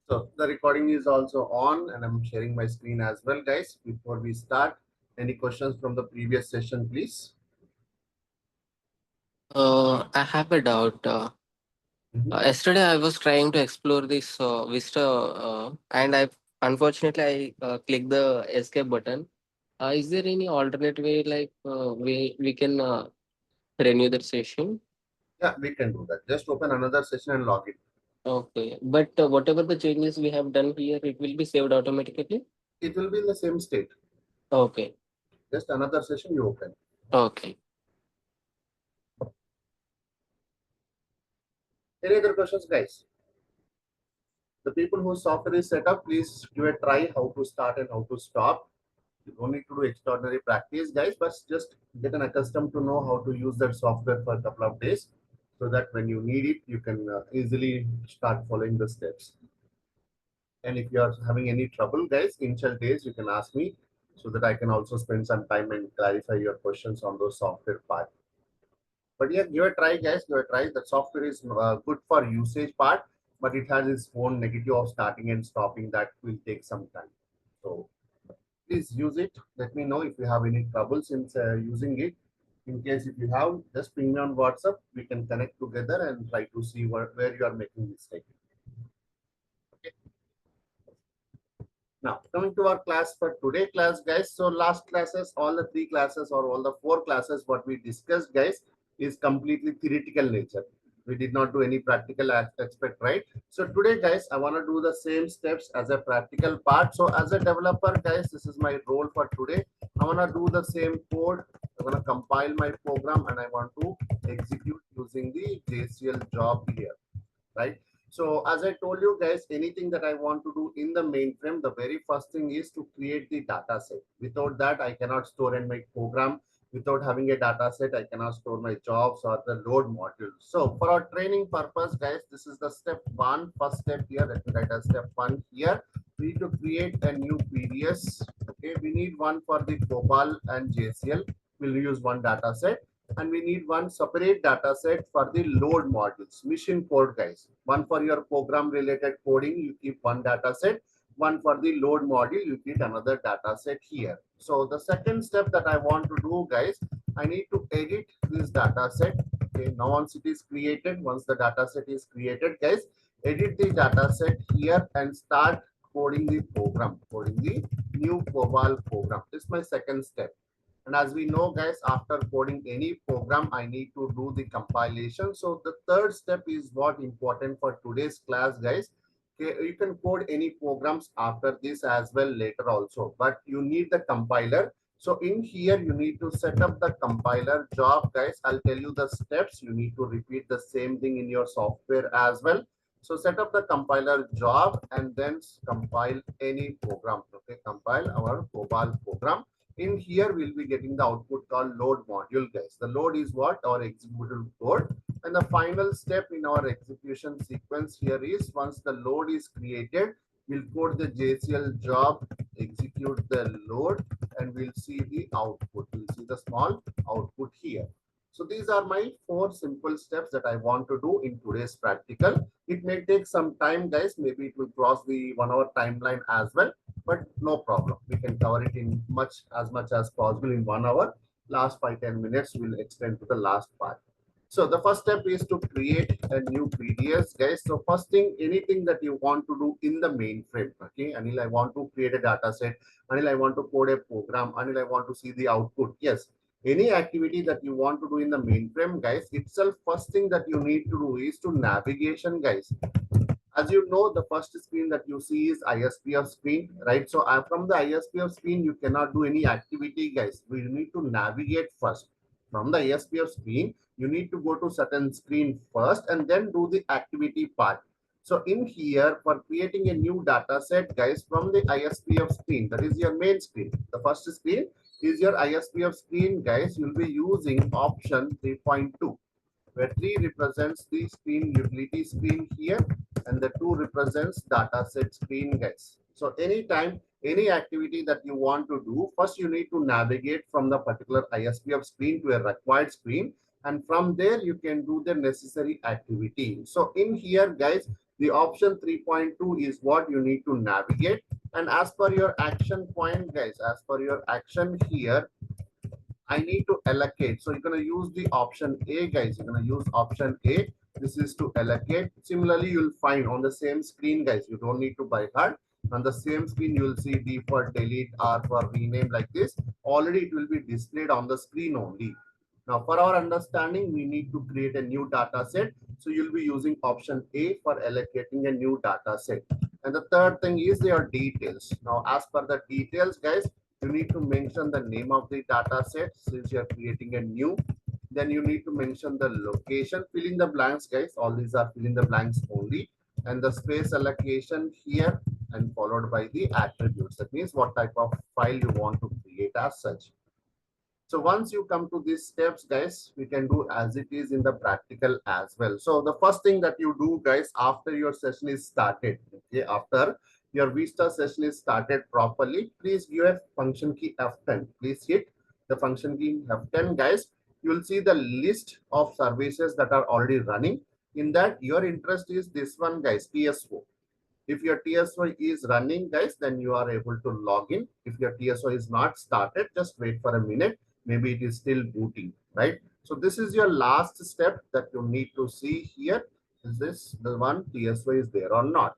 So the recording is also on and I'm sharing my screen as well, guys. Before we start, any questions from the previous session, please? I have a doubt. Mhm. Yesterday, I was trying to explore this Vista, and I unfortunately I clicked the escape button. Is there any alternate way, like we can renew that session? Yeah, we can do that. Just open another session and log in. Okay, but whatever the changes we have done here, it will be saved automatically. It will be in the same state. Okay, Just another session you open. okay. Any other questions, guys? The people whose software is set up, please give a try how to start and how to stop. You don't need to do extraordinary practice, guys, but just get an accustomed to know how to use that software for a couple of days so that when you need it, you can easily start following the steps. And if you are having any trouble, guys, initial days, you can ask me so that I can also spend some time and clarify your questions on those software part. But yeah, give a try, guys. Give a try. The software is good for usage part, but it has its own negative of starting and stopping that will take some time. So please use it. Let me know if you have any trouble since using it. In case if you have, just ping me on WhatsApp. We can connect together and try to see where you are making mistake. Okay. Now, coming to our class for today class, guys. So last classes, all the three classes or all the four classes, what we discussed, guys, is completely theoretical nature. We did not do any practical aspect, right? So today, guys, I want to do the same steps as a practical part. So as a developer, guys, this is my role for today. I want to do the same code. I want to compile my program and I want to execute using the JCL job here, right? So as I told you guys, anything that I want to do in the mainframe, the very first thing is to create the data set. Without that, I cannot store and make program. Without having a data set, I cannot store my jobs or the load module. So for our training purpose, guys, this is the step one, first step here. Let me write a step one here. We need to create a new PDS. Okay, we need one for the Gopal and JCL. We'll use one data set and we need one separate data set for the load modules, mission code, guys. One for your program related coding, you keep one data set. One for the load module, you keep another data set here. So the second step that I want to do, guys, I need to edit this data set. Okay, now once it is created, once the data set is created, guys, edit the data set here and start coding the program, coding the new COBOL program. This is my second step. And as we know, guys, after coding any program, I need to do the compilation. So the third step is what important for today's class, guys. Okay, you can code any programs after this as well later also, but you need the compiler. So in here, you need to set up the compiler job, guys. I'll tell you the steps. You need to repeat the same thing in your software as well. So set up the compiler job and then compile any program. Okay, compile our COBOL program. In here, we'll be getting the output called load module, guys. The load is what? Our executable code. And the final step in our execution sequence here is once the load is created, we'll code the JCL job, execute the load, and we'll see the output. We'll see the small output here. So these are my four simple steps that I want to do in today's practical. It may take some time, guys. Maybe it will cross the 1 hour timeline as well, but no problem. We can cover it in much as possible in 1 hour. Last 5-10 minutes will extend to the last part. So the first step is to create a new PDS, guys. So first thing, anything that you want to do in the mainframe, okay? Anil, I want to create a data set. Anil, I want to code a program. Anil, I want to see the output. Yes, any activity that you want to do in the mainframe, guys, itself, first thing that you need to do is to navigation, guys. As you know, the first screen that you see is ISPF screen, right? So from the ISPF screen, you cannot do any activity, guys. We need to navigate first. From the ISPF screen, you need to go to certain screen first and then do the activity part. So in here, for creating a new data set, guys, from the ISPF screen, that is your main screen. The first screen is your ISPF screen, guys. You'll be using option 3.2 where 3 represents the screen utility screen here and the 2 represents dataset screen, guys. So anytime, any activity that you want to do, first you need to navigate from the particular ISPF screen to a required screen. And from there, you can do the necessary activity. So in here, guys, The option 3.2 is what you need to navigate. And as per your action point, guys, as per your action here, I need to allocate. So you're going to use the option A, guys. You're going to use option A. This is to allocate. Similarly, you'll find on the same screen, guys. You don't need to by heart. On the same screen, you will see D for delete, R for rename like this. Already it will be displayed on the screen only. Now, for our understanding, we need to create a new data set. So you'll be using option A for allocating a new data set. And the third thing is your details. Now, as per the details, guys, you need to mention the name of the data set since you're creating a new. Then you need to mention the location. Fill in the blanks, guys. All these are fill in the blanks only. And the space allocation here and followed by the attributes. That means what type of file you want to create as such. So once you come to these steps, guys, we can do as it is in the practical as well. So the first thing that you do, guys, after your session is started, okay, after your Vista session is started properly, please give a function key F10. Please hit the function key F10, guys. You will see the list of services that are already running. In that, your interest is this one, guys, TSO. If your TSO is running, guys, then you are able to log in. If your TSO is not started, just wait for a minute. Maybe it is still booting, right? So this is your last step that you need to see here. Is this the one TSO is there or not?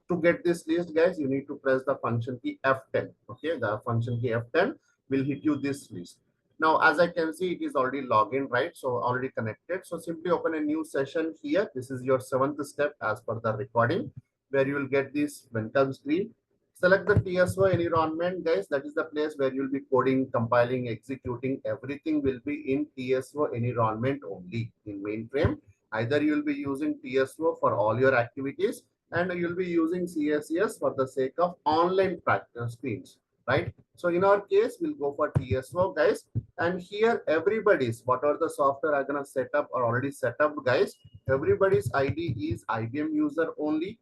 To get this list, guys, you need to press the function key F10. Okay, the function key F10 will hit you this list. Now, as I can see, it is already logged in, right? So already connected. So simply open a new session here. This is your 7th step as per the recording, where you will get this welcome screen. Select the TSO environment, guys. That is the place where you'll be coding, compiling, executing. Everything will be in TSO environment only in mainframe. Either you'll be using TSO for all your activities, and you'll be using CSES for the sake of online practice screens, right? So in our case, we'll go for TSO, guys. And here, everybody's, whatever the software I'm gonna set up or already set up, guys, everybody's ID is IBM user only.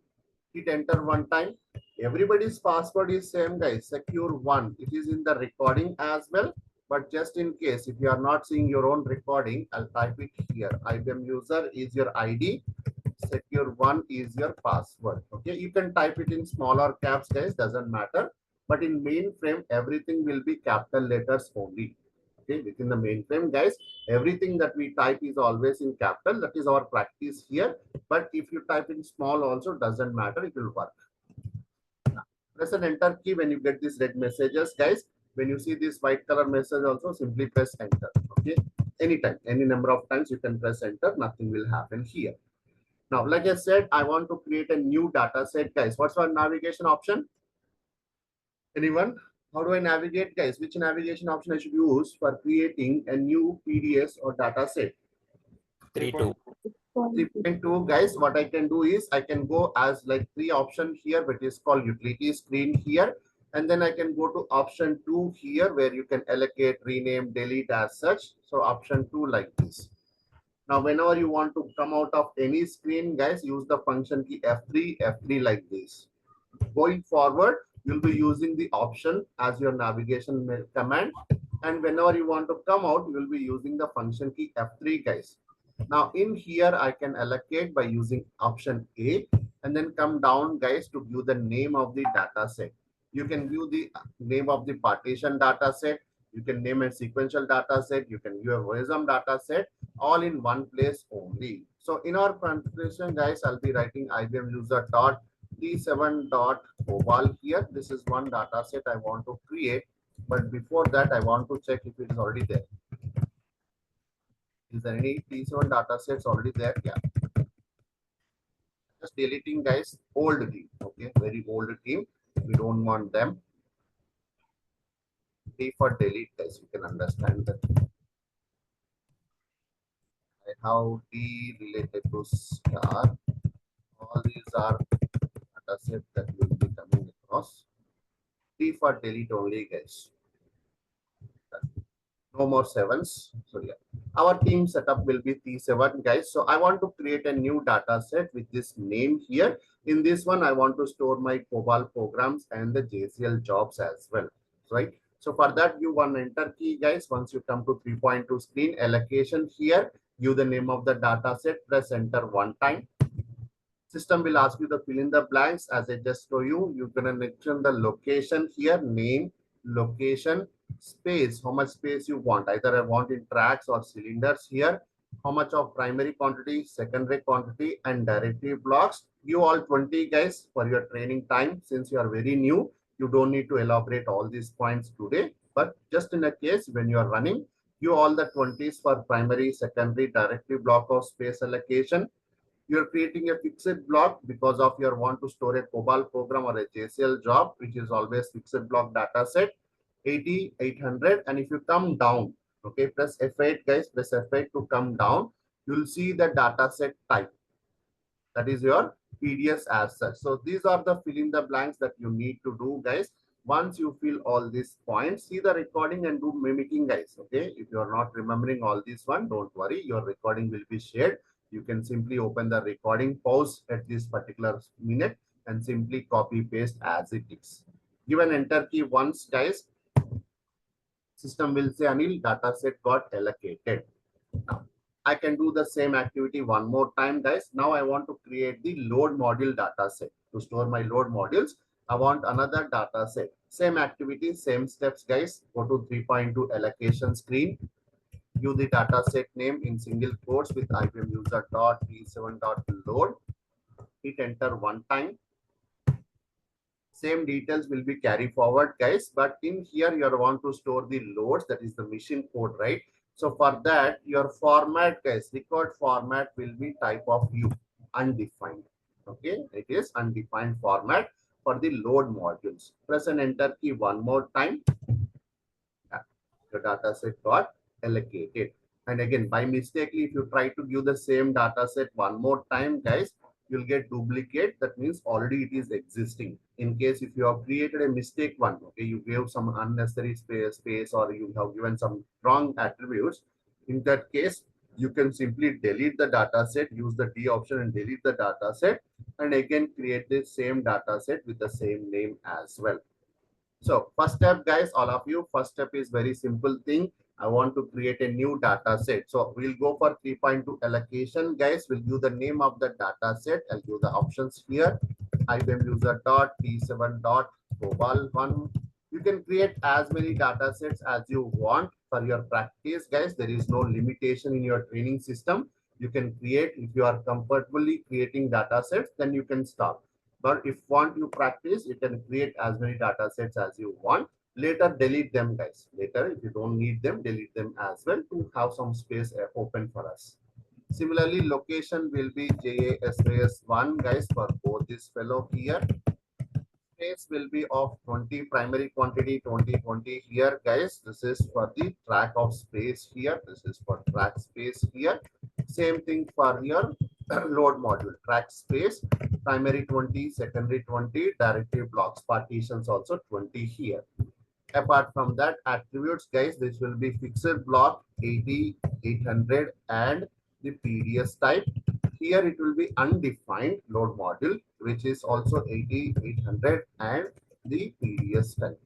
Hit enter one time. Everybody's password is same, guys, secure one. It is in the recording as well. But just in case, if you are not seeing your own recording, I'll type it here. IBM user is your ID. Secure one is your password. Okay, you can type it in smaller caps, guys, doesn't matter. But in mainframe, everything will be capital letters only. Okay, within the mainframe, guys, everything that we type is always in capital. That is our practice here. But if you type in small also, doesn't matter, it will work. Press an enter key when you get these red messages, guys. When you see this white color message also, simply press enter. Okay, anytime, any number of times you can press enter, nothing will happen here. Now, like I said, I want to create a new data set, guys. What's our navigation option? Anyone? How do I navigate, guys? Which navigation option I should use for creating a new PDS or data set? 3.2. 3.2, guys. What I can do is I can go as like 3 option here, but it's called utility screen here. And then I can go to option 2 here where you can allocate, rename, delete as such. So option 2 like this. Now, whenever you want to come out of any screen, guys, use the function key F3 like this. Going forward, you'll be using the option as your navigation command. And whenever you want to come out, you will be using the function key F3, guys. Now, in here, I can allocate by using option A and then come down, guys, to view the name of the data set. You can view the name of the partition data set. You can name a sequential data set. You can view a horizontal data set, all in one place only. So in our configuration, guys, I'll be writing IBM user dot T7 dot COBOL here. This is one data set I want to create. But before that, I want to check if it is already there. Is there any T7 data sets already there? Yeah. Just deleting, guys, old team. Okay, very old team. We don't want them. T for delete, guys. You can understand that. How D related to star. All these are data sets that will be coming across. T for delete only, guys. No more sevens. So yeah, our team setup will be T7, guys. So I want to create a new data set with this name here. In this one, I want to store my COBOL programs and the JCL jobs as well, right? So for that, you one enter key, guys. Once you come to 3.2 screen allocation here, give the name of the data set, press enter one time. System will ask you to fill in the blanks. As I just show you, you're gonna mention the location here, name, location, space, how much space you want. Either I want in tracks or cylinders here. How much of primary quantity, secondary quantity, and directive blocks. You all 20 guys for your training time. Since you are very new, you don't need to elaborate all these points today. But just in a case when you are running, you all the 20s for primary, secondary, directive block of space allocation. You're creating a fixed block because of your want to store a COBOL program or a JCL job, which is always fixed block data set 80, 800. And if you come down, okay, press F8 guys, press F8 to come down, you'll see the data set type. That is your PDS as such. So these are the fill in the blanks that you need to do guys. Once you fill all these points, see the recording and do mimicking guys. Okay, if you are not remembering all these one, don't worry, your recording will be shared. You can simply open the recording, pause at this particular minute and simply copy paste as it is. Give an enter key once guys, system will say Anil data set got allocated. Now, I can do the same activity one more time, guys. Now I want to create the load module data set. To store my load modules, I want another data set. Same activity, same steps, guys. Go to 3.2 allocation screen. Give the data set name in single quotes with IBM user dot t7 dot load. Hit enter one time. Same details will be carry forward guys, but in here you want to store the loads, that is the machine code, right? So for that your format guys, record format will be type of view undefined. Okay, it is undefined format for the load modules. Press and enter key one more time. The data set got allocated. And again, by mistakenly, if you try to give the same data set one more time, guys, you'll get duplicate. That means already it is existing. In case if you have created a mistake one, okay, you gave some unnecessary space or you have given some wrong attributes. In that case, you can simply delete the data set, use the D option and delete the data set, and again create the same data set with the same name as well. So first step, guys, all of you, first step is very simple thing. I want to create a new data set. So we'll go for 3.2 allocation, guys. We'll give the name of the data set. I'll give the options here. IBM user dot t7 dot COBOL 1. You can create as many data sets as you want for your practice, guys. There is no limitation in your training system. You can create, if you are comfortably creating data sets, then you can stop. But if want you practice, you can create as many data sets as you want. Later, delete them, guys. Later, if you don't need them, delete them as well to have some space open for us. Similarly, location will be JASAS1, guys, for both this fellow here. Space will be of 20 primary quantity, 20 here, guys. This is for the track of space here. This is for track space here. Same thing for your load module, track space, primary 20, secondary 20, directive blocks, partitions also 20 here. Apart from that, attributes, guys, this will be fixed block 80, 800 and the PDS type. Here it will be undefined load module, which is also 80, 800 and the PDS type.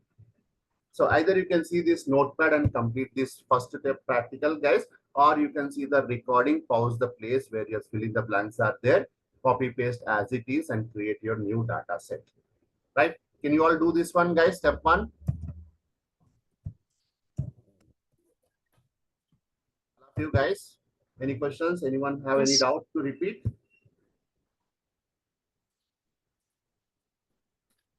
So either you can see this notepad and complete this first step practical, guys, or you can see the recording, pause the place where you're filling the blanks are there, copy paste as it is and create your new data set, right? Can you all do this one, guys? Step one. You guys, any questions? Anyone have any Yes. doubt to repeat?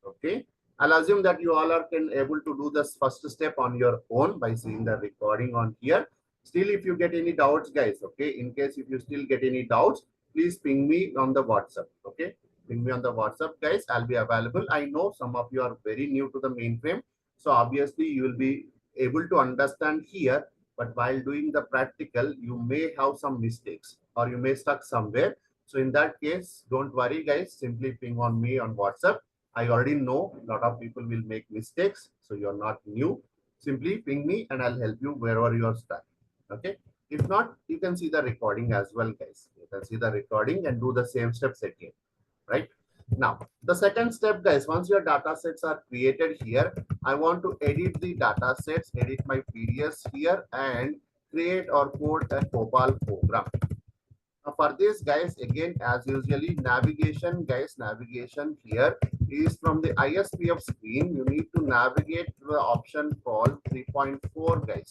Okay, I'll assume that you all are able to do this first step on your own by seeing the recording on here. Still, if you get any doubts, guys, okay, in case if you still get any doubts, please ping me on the WhatsApp. Okay, ping me on the WhatsApp, guys. I'll be available. I know some of you are very new to the mainframe, so obviously you will be able to understand here, but while doing the practical you may have some mistakes or you may stuck somewhere. So in that case, don't worry, guys, simply ping on me on WhatsApp. I already know a lot of people will make mistakes, so you're not new. Simply ping me and I'll help you wherever you're stuck. Okay, if not, you can see the recording as well, guys. You can see the recording and do the same steps again, right? Now, the second step, guys, once your data sets are created here, I want to edit the data sets, edit my PDS here and create or code a COBOL program. For this, guys, again, as usually, navigation, guys, navigation here is from the ISPF screen. You need to navigate to the option called 3.4, guys.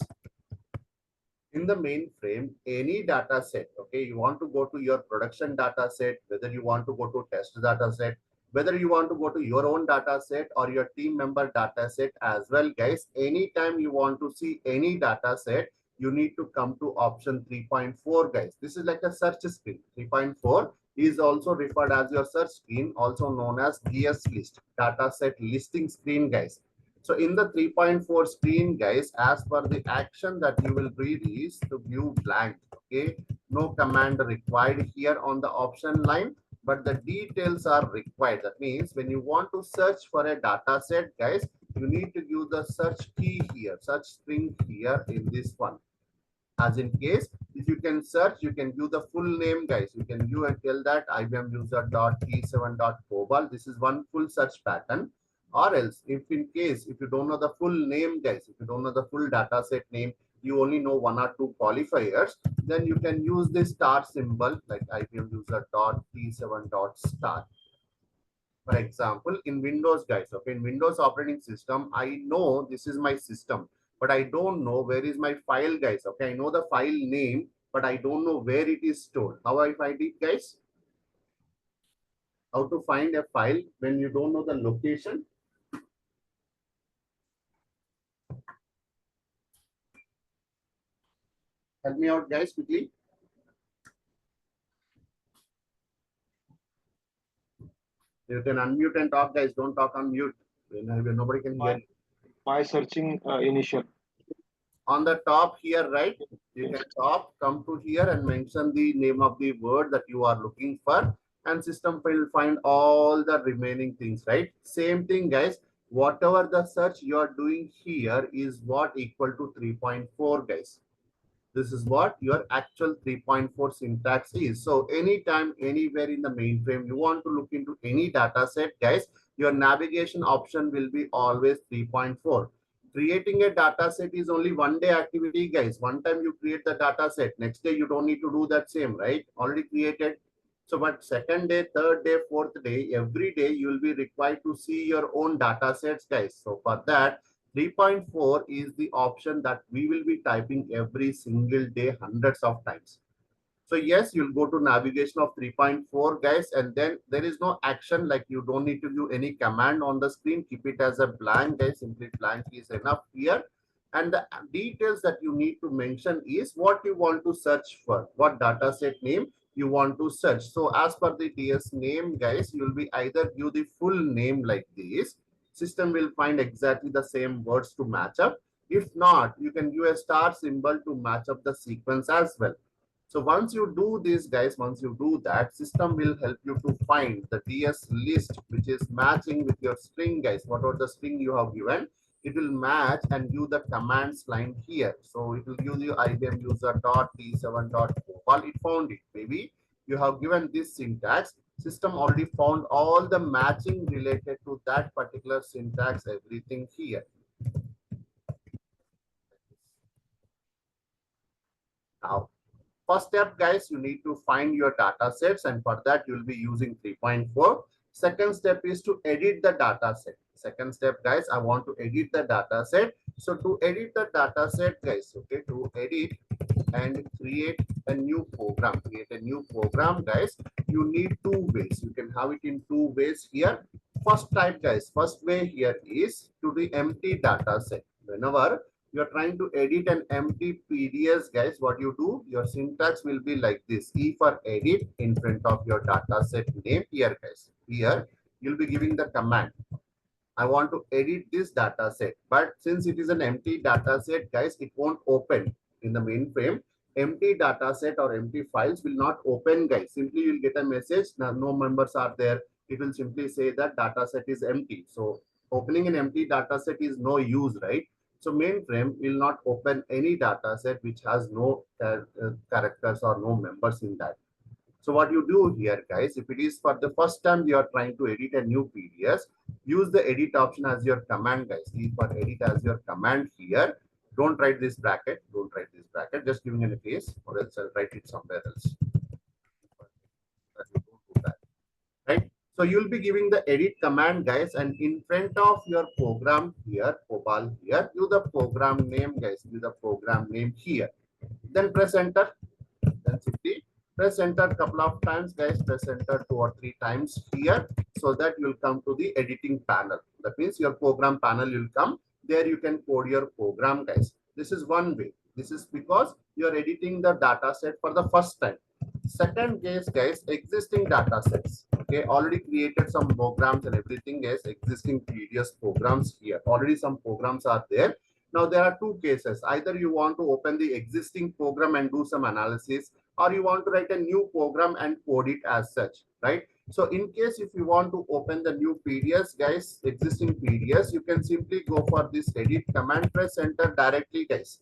In the mainframe, any data set, okay, you want to go to your production data set, whether you want to go to test data set, whether you want to go to your own data set or your team member data set as well, guys, anytime you want to see any data set, you need to come to option 3.4, guys. This is like a search screen. 3.4 is also referred as your search screen, also known as DS list, data set listing screen, guys. So in the 3.4 screen, guys, as per the action that you will read is to view blank. Okay, no command required here on the option line, but the details are required. That means when you want to search for a data set, guys, you need to use the search key here, search string here in this one. As in case, if you can search, you can view the full name, guys. You can view and tell that IBM user.t7.cobalt. This is one full search pattern. Or else, if in case, if you don't know the full name, guys, if you don't know the full data set name, you only know one or two qualifiers, then you can use the star symbol like IBM user.t7.star. For example, in Windows, guys, okay, in Windows operating system, I know this is my system, but I don't know where is my file, guys. Okay, I know the file name, but I don't know where it is stored. How I find it, guys? How to find a file when you don't know the location? Help me out, guys, quickly. You can unmute and talk, guys. Don't talk on mute. Nobody can hear My, you. my searching initial. On the top here, right? You can come to here and mention the name of the word that you are looking for, and system will find all the remaining things, right? Same thing, guys. Whatever the search you are doing here is what equal to 3.4, guys. This is what your actual 3.4 syntax is. So anytime, anywhere in the mainframe, you want to look into any data set, guys, your navigation option will be always 3.4. Creating a data set is only one day activity, guys. One time you create the data set, next day you don't need to do that same, right? Already created. So but second day, third day, fourth day, every day you will be required to see your own data sets, guys. So for that, 3.4 is the option that we will be typing every single day hundreds of times. So yes, you'll go to navigation of 3.4, guys, and then there is no action, like you don't need to do any command on the screen. Keep it as a blank, guys. Simply blank is enough here. And the details that you need to mention is what you want to search for, what data set name you want to search. So as per the DS name, guys, you'll be either give the full name like this. System will find exactly the same words to match up. If not, you can give a star symbol to match up the sequence as well. So once you do this, guys, once you do that, system will help you to find the DS list, which is matching with your string, guys. Whatever the string you have given, it will match and give the commands line here. So it will give you IBM user.t7.cobalt. It found it. Maybe you have given this syntax. System already found all the matching related to that particular syntax, everything here. Now, first step, guys, you need to find your data sets, and for that you will be using 3.4. Second step is to edit the data set. Second step, guys, I want to edit the data set. So to edit the data set, guys, okay, to edit and create a new program, guys, you need two ways. You can have it in two ways here. First type, guys, first way here is to the empty data set. Whenever you're trying to edit an empty PDS, guys, what you do, your syntax will be like this. E for edit in front of your data set name here, guys. Here, you'll be giving the command. I want to edit this data set, but since it is an empty data set, guys, it won't open in the mainframe. Empty data set or empty files will not open, guys. Simply you'll get a message. Now, no members are there. It will simply say that data set is empty. So opening an empty data set is no use, right? So mainframe will not open any data set which has no characters or no members in that. So what you do here, guys, if it is for the first time you are trying to edit a new PDS, use the edit option as your command, guys. Use for edit as your command here. Don't write this bracket. Don't write this bracket. Just giving an a case, or else I'll write it somewhere else. So you'll be giving the edit command, guys, and in front of your program here, Opal here, give the program name, guys, give the program name here. Then press enter. Then simply press enter couple of times, guys. Press enter 2 or 3 times here, so that you'll come to the editing panel. That means your program panel will come. There you can code your program, guys. This is one way. This is because you're editing the data set for the first time. Second case, guys, existing data sets. Okay, already created some programs and everything, guys. Existing previous programs here. Already some programs are there. Now there are two cases. Either you want to open the existing program and do some analysis, or you want to write a new program and code it as such, right? So in case if you want to open the new PDS, guys, existing PDS, you can simply go for this edit command, press enter directly, guys.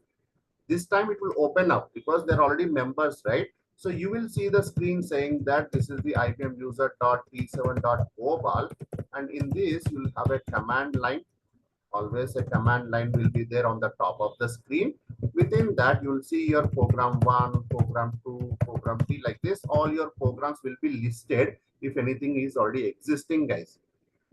This time it will open up because they're already members, right? So you will see the screen saying that this is the IBM user.p7.global, and in this you will have a command line. Always a command line will be there on the top of the screen. Within that, you will see your program 1, program 2, program 3, like this. All your programs will be listed if anything is already existing, guys.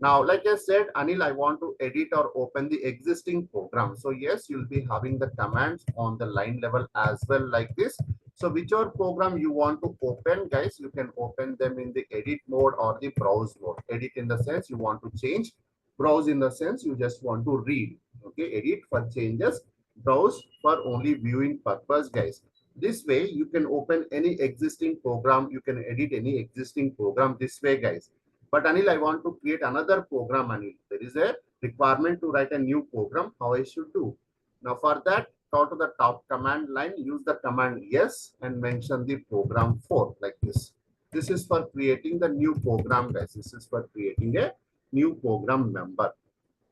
Now, like I said, Anil, I want to edit or open the existing program. So yes, you'll be having the commands on the line level as well, like this. So whichever program you want to open, guys, you can open them in the edit mode or the browse mode. Edit in the sense you want to change, browse in the sense you just want to read. Okay, edit for changes, browse for only viewing purpose, guys. This way you can open any existing program, you can edit any existing program this way, guys. But Anil, I want to create another program, Anil. There is a requirement to write a new program. How I should do? Now for that, go to the top command line, use the command yes and mention the program 4 like this. This is for creating the new program, guys. This is for creating a new program member.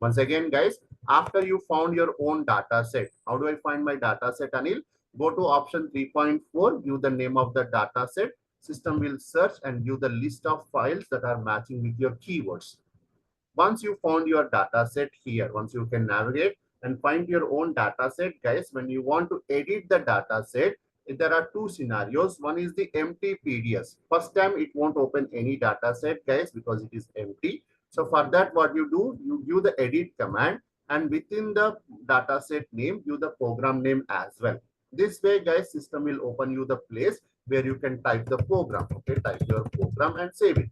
Once again, guys, after you found your own data set, how do I find my data set, Anil? Go to option 3.4, give the name of the data set. System will search and give the list of files that are matching with your keywords. Once you found your data set here, once you can navigate and find your own data set, guys, when you want to edit the data set, there are two scenarios. One is the empty PDS. First time it won't open any data set, guys, because it is empty. So for that, what you do, you give the edit command, and within the data set name, give the program name as well. This way, guys, system will open you the place where you can type the program. Okay, type your program and save it.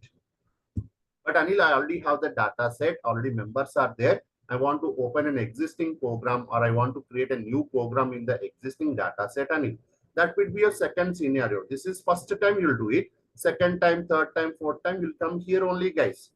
But Anil, I already have the data set, already members are there. I want to open an existing program, or I want to create a new program in the existing data set, Anil. That would be a second scenario. This is first time you'll do it. Second time, third time, fourth time, you'll come here only, guys.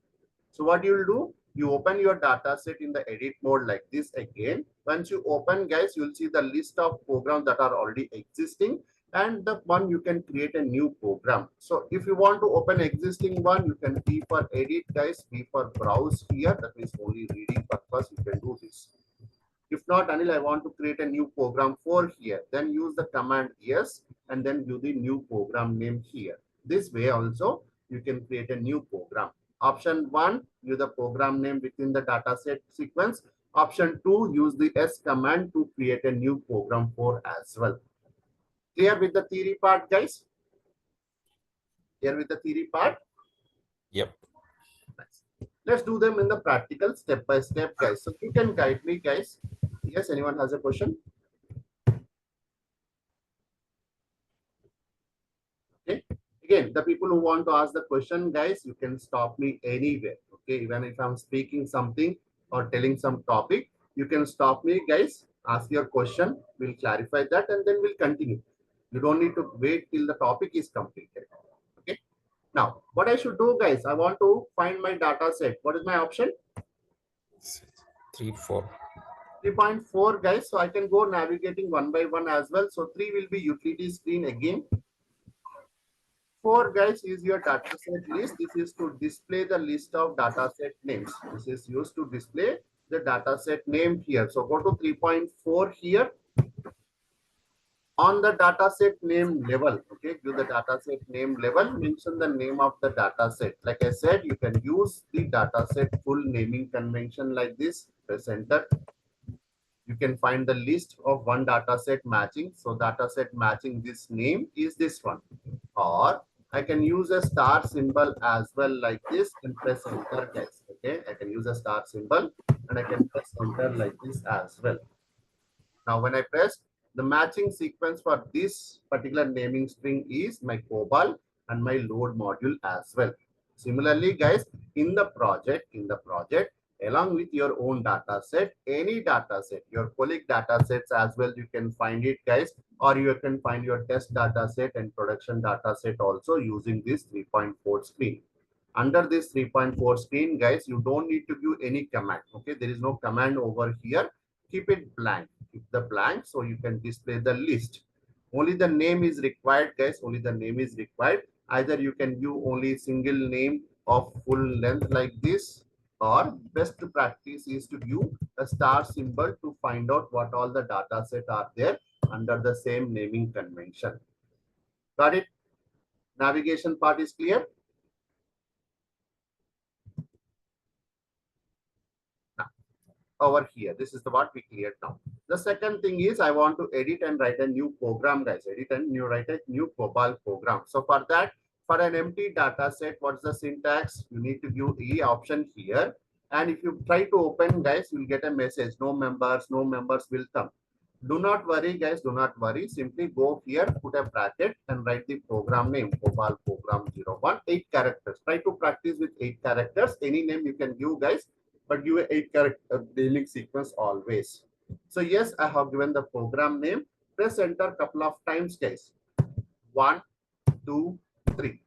So what you will do, you open your data set in the edit mode like this again. Once you open, guys, you'll see the list of programs that are already existing, and the one you can create a new program. So if you want to open existing one, you can P for edit, guys, P for browse here. That is only reading purpose. You can do this. If not, Anil, I want to create a new program for here. Then use the command yes, and then do the new program name here. This way also, you can create a new program. Option 1, use the program name within the dataset sequence. Option 2, use the S command to create a new program for as well. Clear with the theory part, guys? Clear with the theory part? Yep. Nice. Let's do them in the practical step by step, guys. So you can guide me, guys. Yes, anyone has a question? Okay. Again, the people who want to ask the question, guys, you can stop me anywhere. Okay, even if I'm speaking something or telling some topic, you can stop me, guys. Ask your question. We'll clarify that and then we'll continue. You don't need to wait till the topic is completed. Okay. Now, what I should do, guys, I want to find my data set. What is my option? 3, 4. 3.4, guys. So I can go navigating one by one as well. So 3 will be utility screen again. 4, guys, is your dataset list. This is to display the list of dataset names. This is used to display the dataset name here. So go to 3.4 here. On the dataset name level, okay, give the dataset name level, mention the name of the dataset. Like I said, you can use the dataset full naming convention like this. Press enter. You can find the list of one dataset matching. So dataset matching this name is this one. Or I can use a star symbol as well like this and press enter, guys. Okay, I can use a star symbol and I can press enter like this as well. Now, when I press, the matching sequence for this particular naming string is my COBOL and my load module as well. Similarly, guys, in the project, along with your own data set, any data set, your colleague data sets as well, you can find it, guys, or you can find your test data set and production data set also using this 3.4 screen. Under this 3.4 screen, guys, you don't need to give any command. Okay, there is no command over here. Keep it blank. Keep the blank so you can display the list. Only the name is required, guys. Only the name is required. Either you can give only single name of full length like this, or best practice is to give a star symbol to find out what all the data set are there under the same naming convention. Got it? Navigation part is clear. Over here, this is the what we cleared now. The second thing is I want to edit and write a new program, guys. Edit and write a new COBOL program. So for that, for an empty data set, what's the syntax? You need to give E option here. And if you try to open, guys, you'll get a message. No members will come. Do not worry, guys. Do not worry. Simply go here, put a bracket and write the program name, COBOL program 01, 8 characters. Try to practice with 8 characters. Any name you can give, guys, but give a 8 character naming sequence always. So yes, I have given the program name. Press enter couple of times, guys. 1, 2, 3.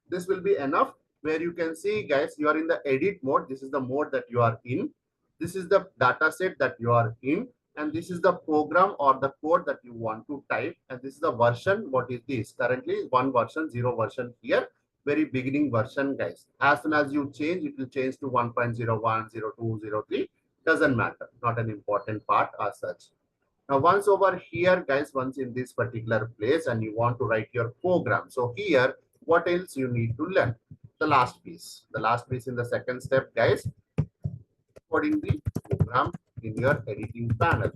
This will be enough. Where you can see, guys, you are in the edit mode. This is the mode that you are in. This is the data set that you are in. And this is the program or the code that you want to type. And this is the version. What is this? Currently, 1 version, 0 version here. Very beginning version, guys. As soon as you change, it will change to 1.01, 02, 03. Doesn't matter. Not an important part as such. Now, once over here, guys, once in this particular place and you want to write your program. So here, what else you need to learn? The last piece. The last piece in the second step, guys, coding the program in your editing panel.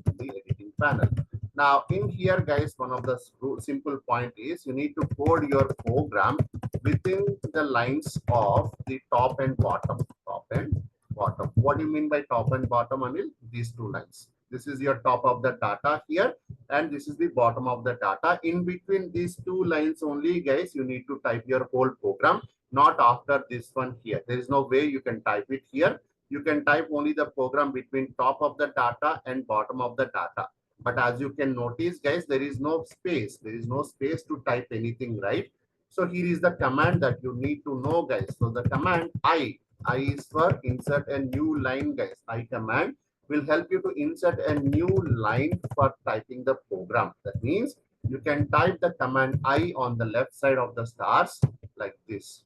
Now, in here, guys, one of the simple point is you need to code your program within the lines of the top and bottom. Top and bottom. What do you mean by top and bottom, Anil? These two lines. This is your top of the data here, and this is the bottom of the data. In between these two lines only, guys, you need to type your whole program, not after this one here. There is no way you can type it here. You can type only the program between top of the data and bottom of the data. But as you can notice, guys, there is no space. There is no space to type anything, right? So here is the command that you need to know, guys. So the command I is for insert a new line, guys. I command will help you to insert a new line for typing the program. That means you can type the command I on the left side of the stars like this.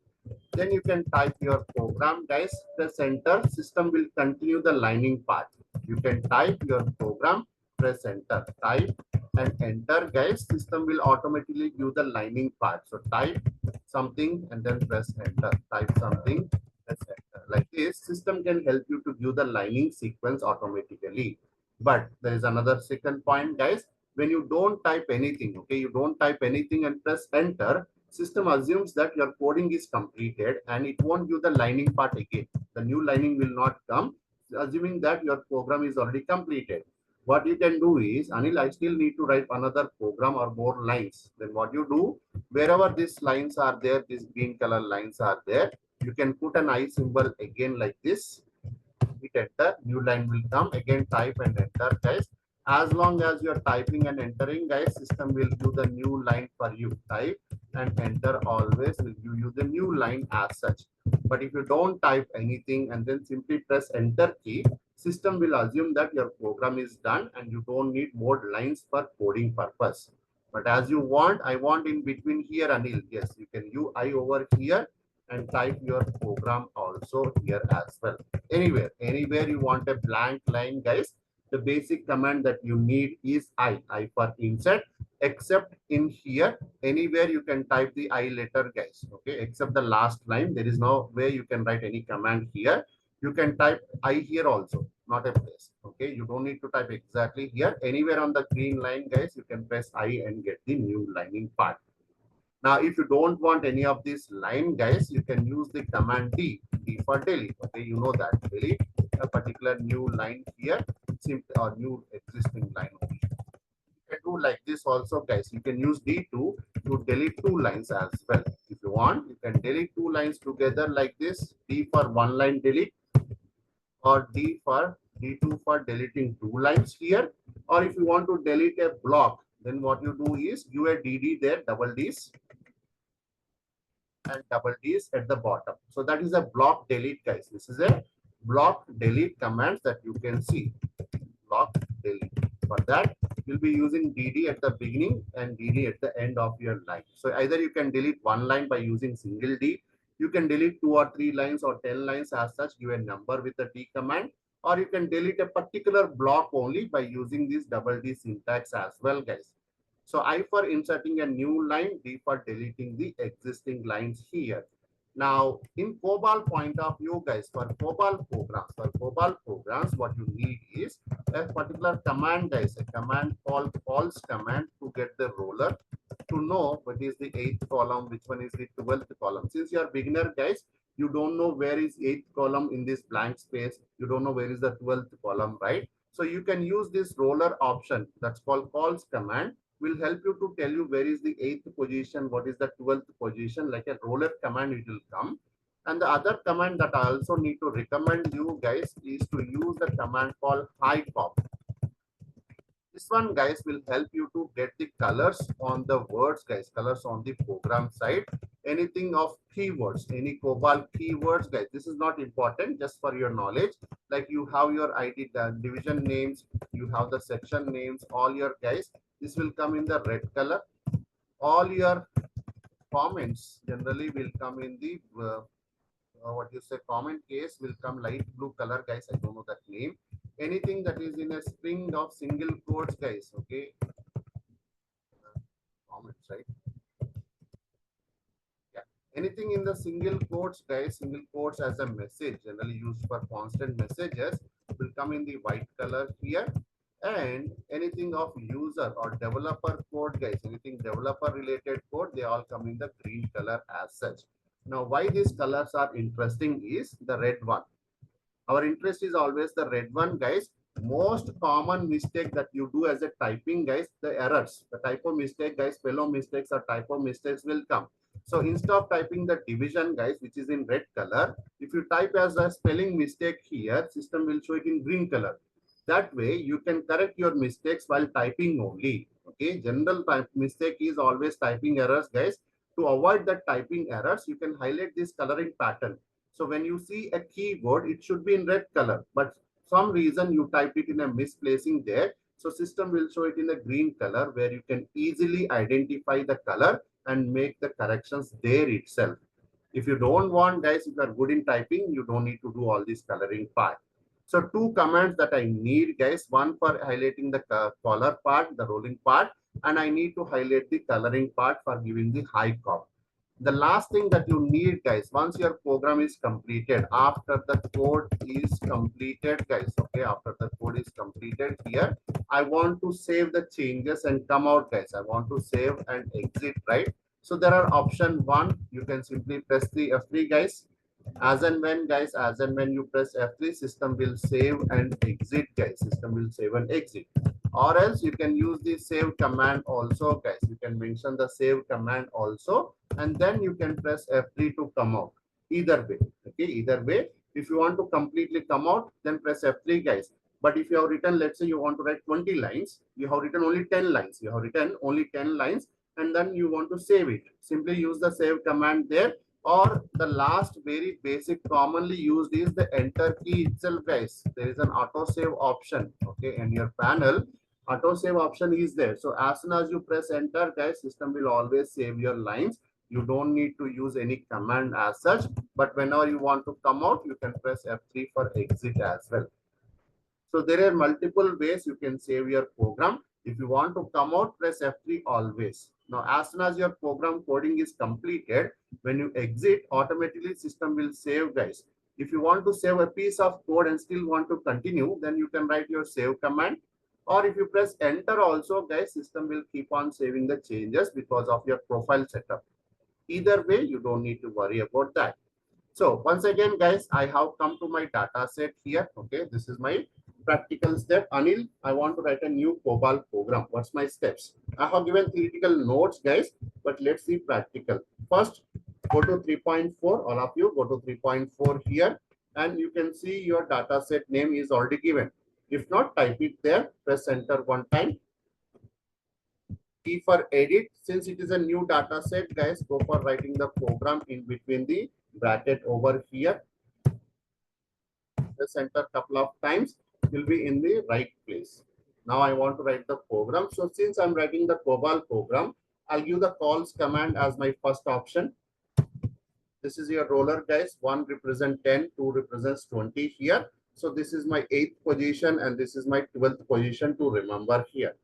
Then you can type your program, guys. Press enter. System will continue the lining part. You can type your program, press enter, type and enter, guys. System will automatically give the lining part. So type something and then press enter. Type something, press enter. Like this, system can help you to give the lining sequence automatically. But there is another second point, guys. When you don't type anything, okay, you don't type anything and press enter, system assumes that your coding is completed and it won't give the lining part again. The new lining will not come, assuming that your program is already completed. What you can do is, Anil, I still need to write another program or more lines. Then what you do, wherever these lines are there, these green color lines are there, you can put an I symbol again like this. Hit enter, new line will come, again type and enter, guys. As long as you're typing and entering, guys, system will do the new line for you. Type and enter always will give you the new line as such. But if you don't type anything and then simply press enter key, system will assume that your program is done and you don't need more lines for coding purpose. But as you want, I want in between here, Anil. Yes, you can use I over here and type your program also here as well. Anywhere you want a blank line, guys, the basic command that you need is I for insert, except in here, anywhere you can type the I letter, guys, okay, except the last line. There is no way you can write any command here. You can type I here also, not a place, okay. You don't need to type exactly here. Anywhere on the green line, guys, you can press I and get the new lining part. Now, if you don't want any of these line, guys, you can use the command D for delete. Okay, you know that delete a particular new line here, simply or new existing line only. You can do like this also, guys. You can use D2 to delete two lines as well. If you want, you can delete two lines together like this. D for one line delete, or D2 for deleting two lines here. Or if you want to delete a block, then what you do is give a DD there, double D's and double D's at the bottom. So that is a block delete, guys. This is a block delete command that you can see. Block delete. For that, you'll be using DD at the beginning and DD at the end of your line. So either you can delete one line by using single D, you can delete 2 or 3 lines or 10 lines as such, give a number with the D command, or you can delete a particular block only by using this double D syntax as well, guys. So I for inserting a new line, D for deleting the existing lines here. Now, in COBOL point of view, guys, for COBOL programs, what you need is a particular command, guys, a command called calls command to get the roller to know what is the 8th column, which one is the 12th column. Since you are beginner, guys, you don't know where is 8th column in this blank space. You don't know where is the 12th column, right? So you can use this roller option that's called calls command, will help you to tell you where is the 8th position, what is the 12th position, like a roller command it will come. And the other command that I also need to recommend you guys is to use the command called high pop. This one, guys, will help you to get the colors on the words, guys, colors on the program side. Anything of keywords, any COBOL keywords, guys, this is not important, just for your knowledge. Like you have your ID division names, you have the section names, all your guys, this will come in the red color. All your comments generally will come in the what you say comment case will come light blue color, guys. I don't know that name. Anything that is in a string of single quotes, guys, okay, comments, right? Yeah, anything in the single quotes, guys, single quotes as a message generally used for constant messages will come in the white color here. And anything of user or developer code, guys, anything developer related code, they all come in the green color as such. Now, why these colors are interesting is the red one. Our interest is always the red one, guys. Most common mistake that you do as a typing, guys, the errors, the typo mistake, guys, spelling mistakes or typo mistakes will come. So instead of typing the division, guys, which is in red color, if you type as a spelling mistake here, system will show it in green color. That way you can correct your mistakes while typing only. Okay, general type mistake is always typing errors, guys. To avoid that typing errors, you can highlight this coloring pattern. So when you see a keyword, it should be in red color, but some reason you typed it in a misplacing there. So system will show it in a green color where you can easily identify the color and make the corrections there itself. If you don't want, guys, if you are good in typing, you don't need to do all this coloring part. So two commands that I need, guys, one for highlighting the color part, the rolling part, and I need to highlight the coloring part for giving the high cop. The last thing that you need, guys, once your program is completed, after the code is completed, guys, okay, after the code is completed here, I want to save the changes and come out, guys. I want to save and exit, right? So there are option one, you can simply press the F3, guys. As and when, guys, as and when you press F3, system will save and exit, guys. System will save and exit. Or else you can use the save command also, guys. You can mention the save command also, and then you can press F3 to come out. Either way, okay, either way. If you want to completely come out, then press F3, guys. But if you have written, let's say you want to write 20 lines, you have written only 10 lines, you have written only 10 lines, and then you want to save it. Simply use the save command there. Or the last very basic commonly used is the enter key itself, guys. There is an auto save option, okay, in your panel. Auto save option is there. So as soon as you press enter, guys, system will always save your lines. You don't need to use any command as such, but whenever you want to come out, you can press F3 for exit as well. So there are multiple ways you can save your program. If you want to come out, press F3 always. Now, as soon as your program coding is completed, when you exit, automatically system will save, guys. If you want to save a piece of code and still want to continue, then you can write your save command. Or if you press enter also, guys, system will keep on saving the changes because of your profile setup. Either way, you don't need to worry about that. So once again, guys, I have come to my data set here. Okay, this is my practical step. Anil, I want to write a new COBOL program. What's my steps? I have given theoretical notes, guys, but let's see practical. First, go to 3.4. All of you go to 3.4 here, and you can see your data set name is already given. If not, type it there. Press enter one time. Key for edit. Since it is a new data set, guys, go for writing the program in between the bracket over here. Press enter couple of times, will be in the right place. Now I want to write the program. So since I'm writing the COBOL program, I'll give the calls command as my first option. This is your roller, guys. 1 represents 10, 2 represents 20 here. So this is my 8th position and this is my 12th position to remember here.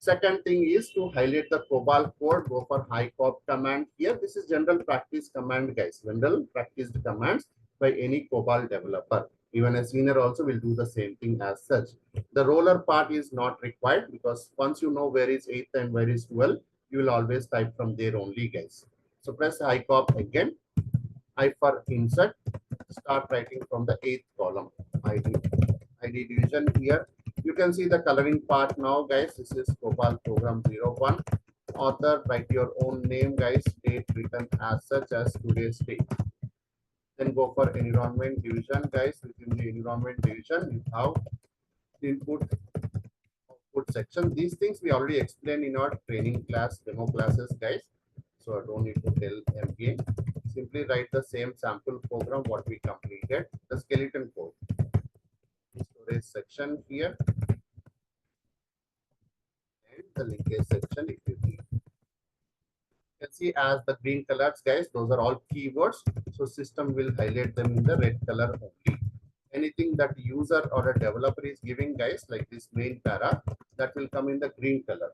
Second thing is to highlight the COBOL code, go for high cop command here. This is general practice command, guys. General practice commands by any COBOL developer. Even a senior also will do the same thing as such. The roller part is not required because once you know where is 8th and where is 12, you will always type from there only, guys. So press high cop again. I for insert, start writing from the 8th column. ID division here. You can see the coloring part now, guys. This is COBOL program 01. Author, write your own name, guys. Date written as such as today's date. Then go for environment division, guys. Within the environment division, you have input, output section. These things we already explained in our training class, demo classes, guys. So I don't need to tell again. Simply write the same sample program what we completed, the skeleton code. Storage section here. And the linkage section if you need. You can see as the green colors, guys, those are all keywords. So system will highlight them in the red color only. Anything that user or a developer is giving, guys, like this main para, that will come in the green color.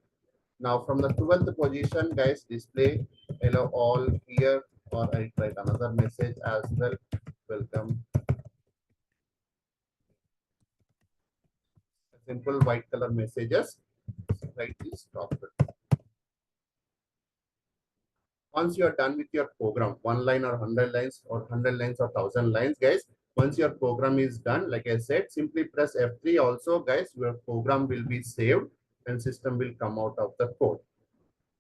Now from the 12th position, guys, display hello all here, or I write another message as well. Welcome. Simple white color messages. Write this topic. Once you are done with your program, 1 line or 100 lines or 100 lines or 1000 lines, guys, once your program is done, like I said, simply press F3 also, guys, your program will be saved and system will come out of the code.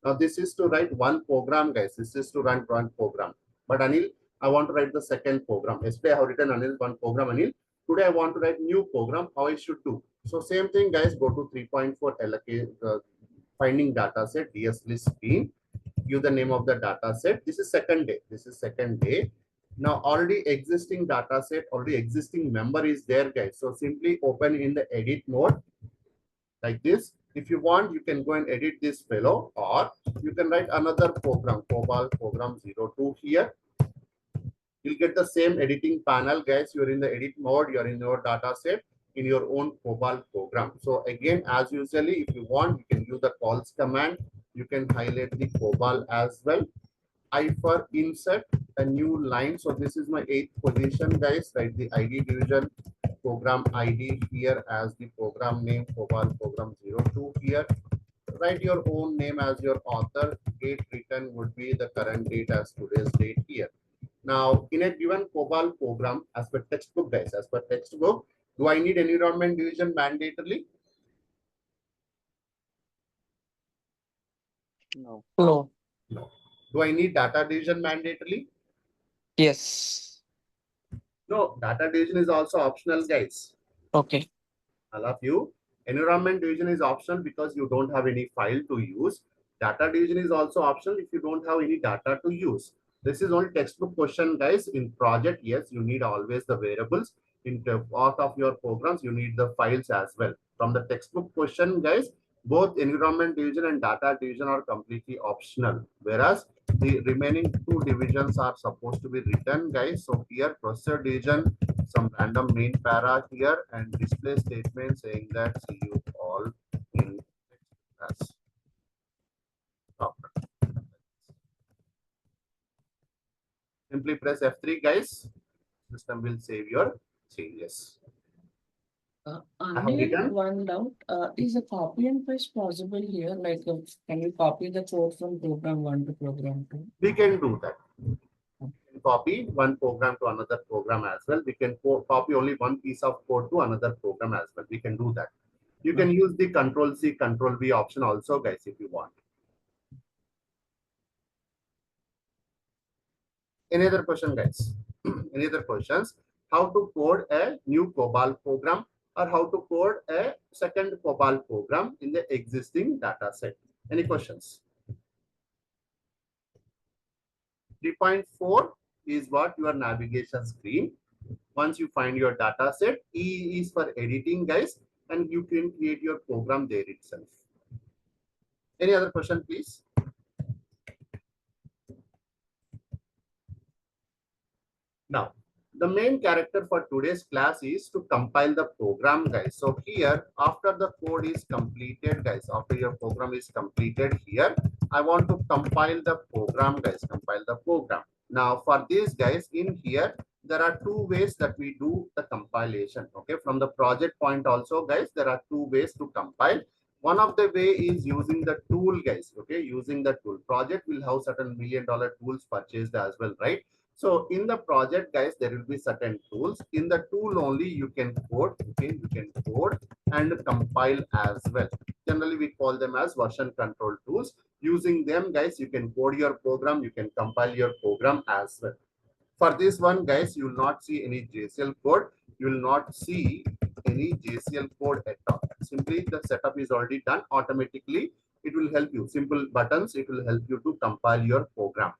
Now this is to write one program, guys. This is to run one program. But Anil, I want to write the second program. Yesterday I have written Anil one program, Anil. Today I want to write new program, how I should do. So same thing, guys, go to 3.4 allocate finding data set, DS list scheme. Give the name of the data set. This is second day. This is second day. Now already existing data set, already existing member is there, guys. So simply open in the edit mode like this. If you want, you can go and edit this fellow, or you can write another program, COBOL program 02 here. You'll get the same editing panel, guys. You're in the edit mode, you're in your data set in your own COBOL program. So again, as usually, if you want, you can use the calls command. You can highlight the COBOL as well. I for insert a new line. So this is my 8th position, guys. Write the ID division program ID here as the program name, COBOL program 02 here. Write your own name as your author. Date written would be the current date as today's date here. Now, in a given COBOL program, as per textbook, guys, as per textbook, do I need environment division mandatorily? No. No. No. Do I need data division mandatorily? Yes. No, data division is also optional, guys. Okay. All of you. Environment division is optional because you don't have any file to use. Data division is also optional if you don't have any data to use. This is only textbook question, guys. In project, yes, you need always the variables. In the part of your programs, you need the files as well. From the textbook question, guys, both environment division and data division are completely optional. Whereas the remaining two divisions are supposed to be written, guys. So here, procedure division, some random main para here, and display statement saying that see you all in class. Simply press F3, guys. System will save your changes. have Anil, written. one doubt. Is a copy and paste possible here? Like, can we copy the code from program 1 to program 2? We can do that. Copy one program to another program as well. We can copy only one piece of code to another program as well. We can do that. You can use the Control C, Control V option also, guys, if you want. Any other question, guys? Any other questions? How to code a new COBOL program or how to code a second COBOL program in the existing data set? Any questions? 3.4 is what your navigation screen. Once you find your data set, E is for editing, guys, and you can create your program there itself. Any other question, please? Now, the main character for today's class is to compile the program, guys. So here, after the code is completed, guys, after your program is completed here, I want to compile the program, guys, compile the program. Now, for this, guys, in here, there are two ways that we do the compilation. Okay, from the project point also, guys, there are two ways to compile. One of the way is using the tool, guys. Okay, using the tool. Project will have certain $1 million tools purchased as well, right? So in the project, guys, there will be certain tools. In the tool only, you can code. Okay, you can code and compile as well. Generally, we call them as version control tools. Using them, guys, you can code your program. You can compile your program as well. For this one, guys, you will not see any JCL code. You will not see any JCL code at all. Simply the setup is already done automatically. It will help you. Simple buttons. It will help you to compile your program.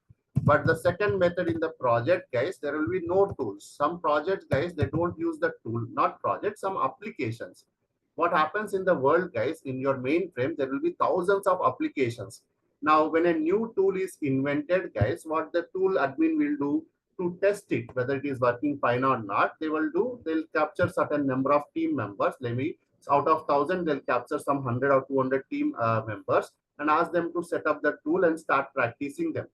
But the second method in the project, guys, there will be no tools. Some projects, guys, they don't use the tool, not projects, some applications. What happens in the world, guys, in your mainframe, there will be thousands of applications. Now, when a new tool is invented, guys, what the tool admin will do to test it, whether it is working fine or not, they'll capture certain number of team members. Maybe out of 1,000, they'll capture some 100 or 200 team members and ask them to set up the tool and start practicing them.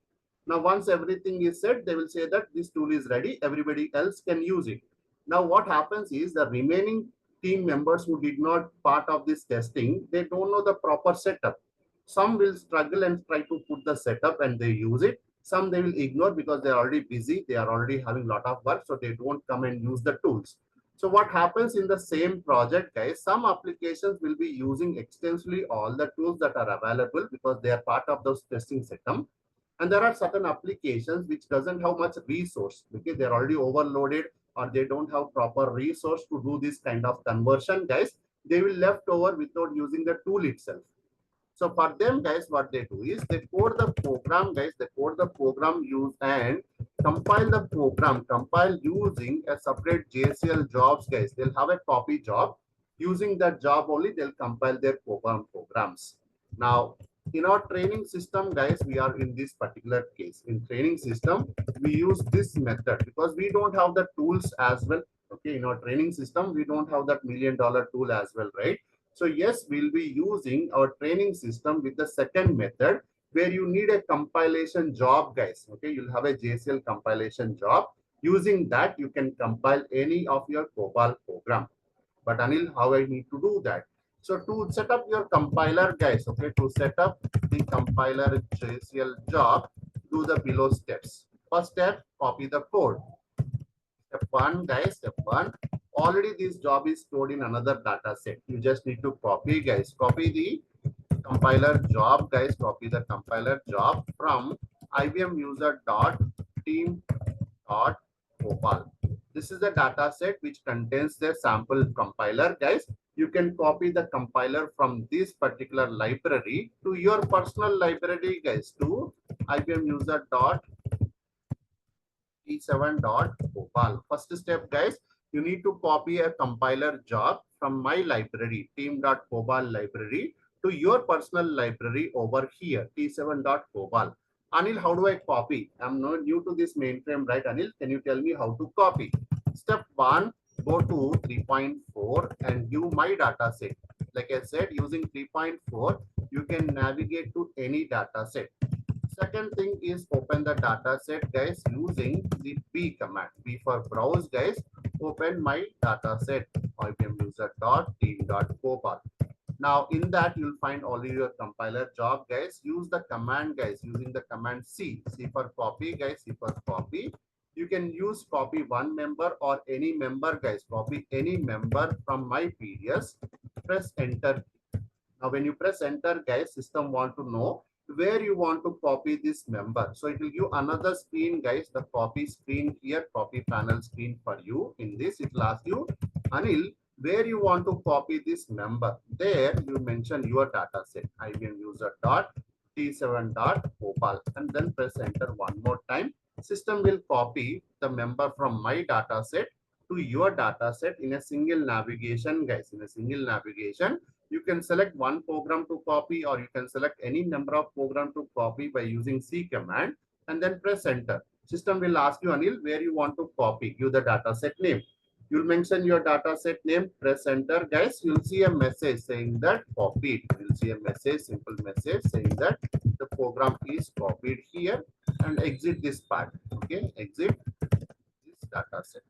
Now, once everything is set, they will say that this tool is ready. Everybody else can use it. Now, what happens is the remaining team members who did not part of this testing, they don't know the proper setup. Some will struggle and try to put the setup and they use it. Some they will ignore because they're already busy. They are already having a lot of work. So they don't come and use the tools. So what happens in the same project, guys, some applications will be using extensively all the tools that are available because they are part of those testing system. And there are certain applications which doesn't have much resource because they're already overloaded or they don't have proper resource to do this kind of conversion, guys. They will left over without using the tool itself. So for them, guys, what they do is they code the program, guys. They code the program use and compile the program, compile using a separate JCL jobs, guys. They'll have a copy job. Using that job only, they'll compile their programs. Now, in our training system, guys, we are in this particular case. In training system, we use this method because we don't have the tools as well. Okay, in our training system, we don't have that $1 million tool as well, right? So yes, we'll be using our training system with the second method where you need a compilation job, guys. Okay, you'll have a JCL compilation job. Using that, you can compile any of your COBOL program. But Anil, how I need to do that? So to set up your compiler, guys, okay, to set up the compiler JCL job, do the below steps. First step, copy the code. Step one, guys, step one. Already this job is stored in another data set. You just need to copy, guys. Copy the compiler job, guys. Copy the compiler job from IBM user dot team dot COBOL. This is the data set which contains the sample compiler, guys. You can copy the compiler from this particular library to your personal library, guys, to IBM user dot T7.COBOL. First step, guys, you need to copy a compiler job from my library, team.COBOL library, to your personal library over here, T7.COBOL. Anil, how do I copy? I'm not new to this mainframe, right, Anil? Can you tell me how to copy? Step one, go to 3.4 and give my data set. Like I said, using 3.4, you can navigate to any data set. Second thing is open the data set, guys, using the B command. B for browse, guys. Open my data set IBM user.team.copal. Now in that you'll find all your compiler job, guys. Use the command, guys, using the command C. C for copy, guys, C for copy. You can use copy one member or any member, guys. Copy any member from my PDS. Press enter. Now when you press enter, guys, system want to know where you want to copy this member. So it will give another screen, guys, the copy screen here, copy panel screen for you. In this, it will ask you, Anil, where you want to copy this member. There you mention your data set, IBM user dot T7 dot Gopal, and then press enter one more time. System will copy the member from my data set to your data set in a single navigation, guys. In a single navigation, you can select one program to copy, or you can select any number of program to copy by using C command and then press enter. System will ask you, Anil, where you want to copy. Give the data set name. You'll mention your data set name, press enter, guys. You'll see a message saying that copied. You'll see a message, simple message saying that the program is copied here, and exit this part. Okay, exit this data set.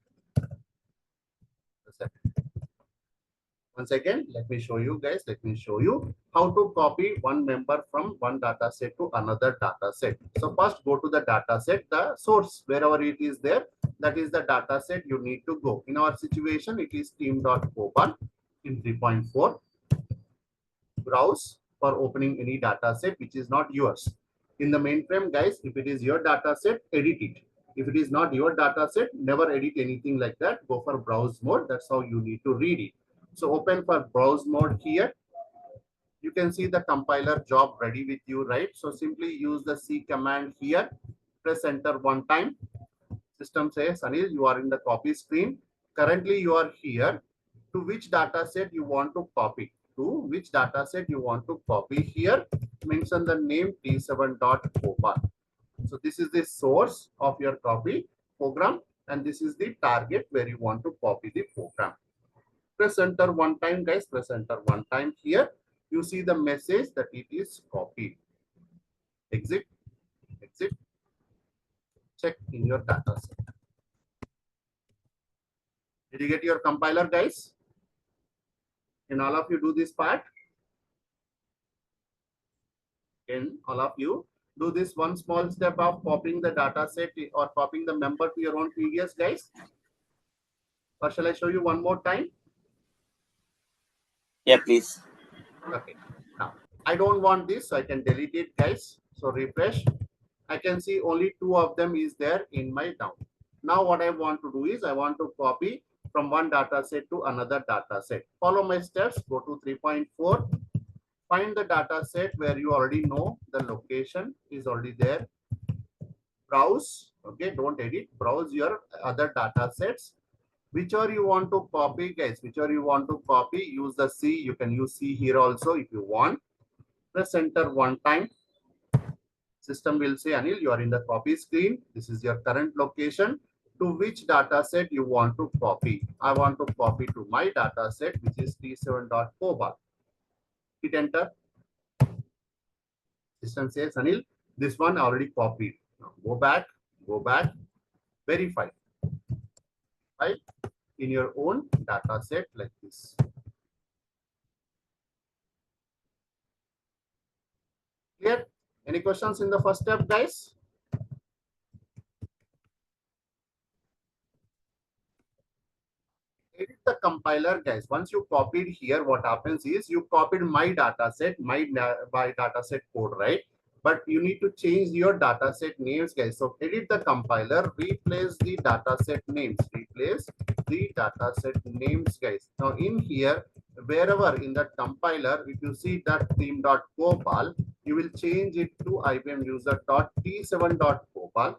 Once again, let me show you, guys. Let me show you how to copy one member from one data set to another data set. So first go to the data set, the source, wherever it is there, that is the data set you need to go. In our situation, it is team.open in 3.4. Browse for opening any data set which is not yours. In the mainframe, guys, if it is your data set, edit it. If it is not your data set, never edit anything like that. Go for browse mode. That's how you need to read it. So open for browse mode here. You can see the compiler job ready with you, right? So simply use the C command here. Press enter one time. System says, Anil, you are in the copy screen. Currently, you are here. To which data set you want to copy? To which data set you want to copy here? Mention the name T7.Gopal. So this is the source of your copy program, and this is the target where you want to copy the program. Press enter one time, guys. Press enter one time here. You see the message that it is copied. Exit, exit. Check in your data set. Did you get your compiler, guys? Can all of you do this part? Can all of you do this one small step of copying the data set or copying the member to your own PDS, guys? Or shall I show you one more time? Yeah, please. Okay. Now, I don't want this, so I can delete it, guys. So refresh. I can see only two of them is there in my down. Now what I want to do is I want to copy from one data set to another data set. Follow my steps. Go to 3.4. Find the data set where you already know the location is already there. Browse. Okay, don't edit. Browse your other data sets. Whichever you want to copy, guys, whichever you want to copy, use the C. You can use C here also if you want. Press enter one time. System will say, Anil, you are in the copy screen. This is your current location. To which data set you want to copy? I want to copy to my data set, which is T7.Cobalt. Hit enter. System says, Anil, this one already copied. Now go back, verify. Right? In your own data set like this. Clear? Any questions in the first step, guys? Edit the compiler, guys. Once you copied here, what happens is you copied my data set, my data set code, right? But you need to change your data set names, guys. So edit the compiler, replace the data set names, replace the data set names, guys. Now in here, wherever in that compiler, if you see that theme.Gopal, you will change it to IBM user.t7.Gopal.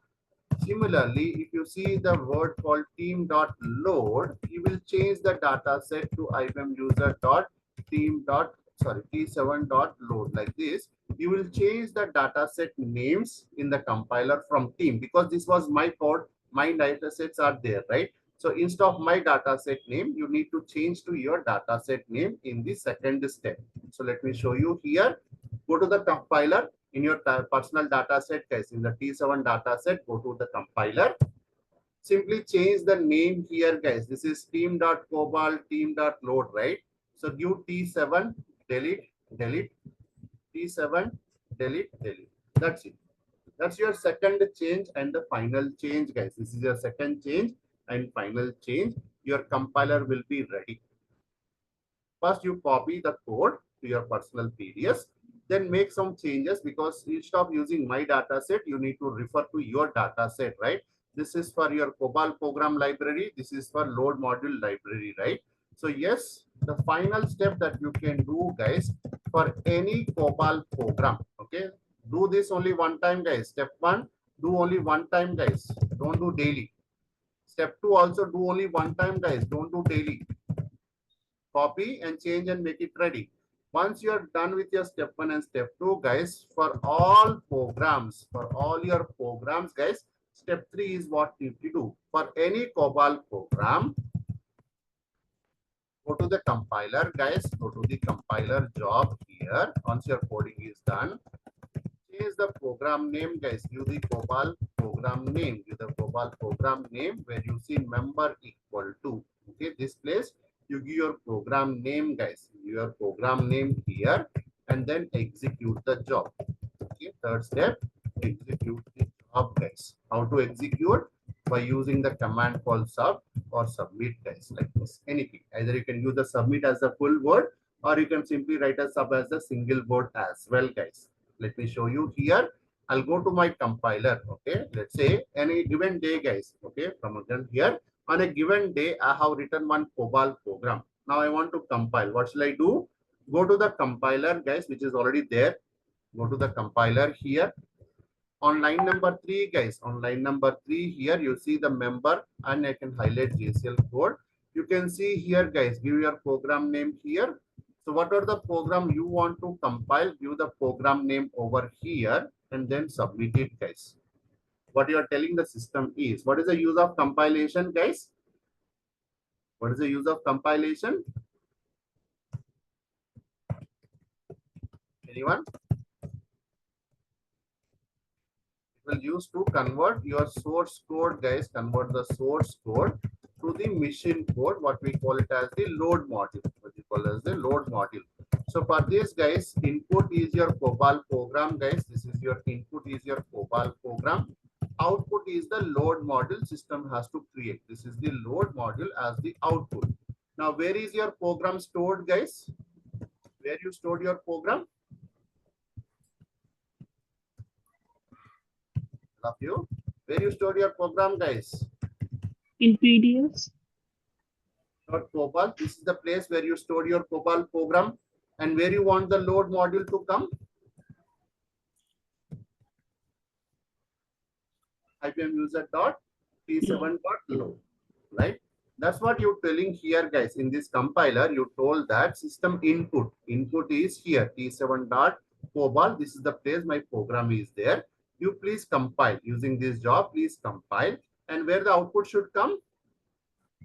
Similarly, if you see the word called team.load, you will change the data set to IBM T7.load like this. You will change the data set names in the compiler from team, because this was my code, my data sets are there, right? So instead of my data set name, you need to change to your data set name in the second step. So let me show you here. Go to the compiler. In your personal data set, guys, in the T7 data set, go to the compiler. Simply change the name here, guys. This is team.cobalt, team.load, right? So give T7, delete, delete, T7, delete, delete. That's it. That's your second change and the final change, guys. This is your second change and final change. Your compiler will be ready. First, you copy the code to your personal PDS, then make some changes because instead of using my data set, you need to refer to your data set, right? This is for your COBOL program library. This is for load module library, right? So yes, the final step that you can do, guys, for any COBOL program, okay? Do this only one time, guys. Step one, do only one time, guys. Don't do daily. Step two, also do only one time, guys. Don't do daily. Copy and change and make it ready. Once you are done with your step one and step two, guys, for all your programs, guys, step three is what you need to do. For any COBOL program, go to the compiler, guys, go to the compiler job here. Once your coding is done, change the program name, guys. Give the COBOL program name. Give the COBOL program name where you see member equal to. Okay, this place you give your program name, guys. Your program name here, and then execute the job. Okay, third step, execute the job, guys. How to execute? By using the command called sub or submit, guys, like this. Anything. Either you can use the submit as a full word, or you can simply write a sub as a single word as well, guys. Let me show you here. I'll go to my compiler. Okay, let's say any given day, guys. Okay, from again here, on a given day, I have written one COBOL program. Now I want to compile. What shall I do? Go to the compiler, guys, which is already there. Go to the compiler here. On line number 3, guys, on line number 3 here, you see the member, and I can highlight JCL code. You can see here, guys, give your program name here. So whatever the program you want to compile, give the program name over here and then submit it, guys. What you are telling the system is, what is the use of compilation, guys? What is the use of compilation? Anyone? Will use to convert your source code, guys. Convert the source code to the machine code, what we call it as the load module. What we call as the load module. So for this, guys, input is your COBOL program, guys. This is your input is your COBOL program. Output is the load module system has to create. This is the load module as the output. Now, where is your program stored, guys? Where you stored your program? Love you. Where you store your program, guys? In PDFs. COBOL. This is the place where you store your COBOL program and where you want the load module to come. IPM user dot T7 dot load, right? That's what you're telling here, guys. In this compiler, you told that system input. Input is here, T7 dot COBOL. This is the place my program is there. You please compile using this job. Please compile, and where the output should come,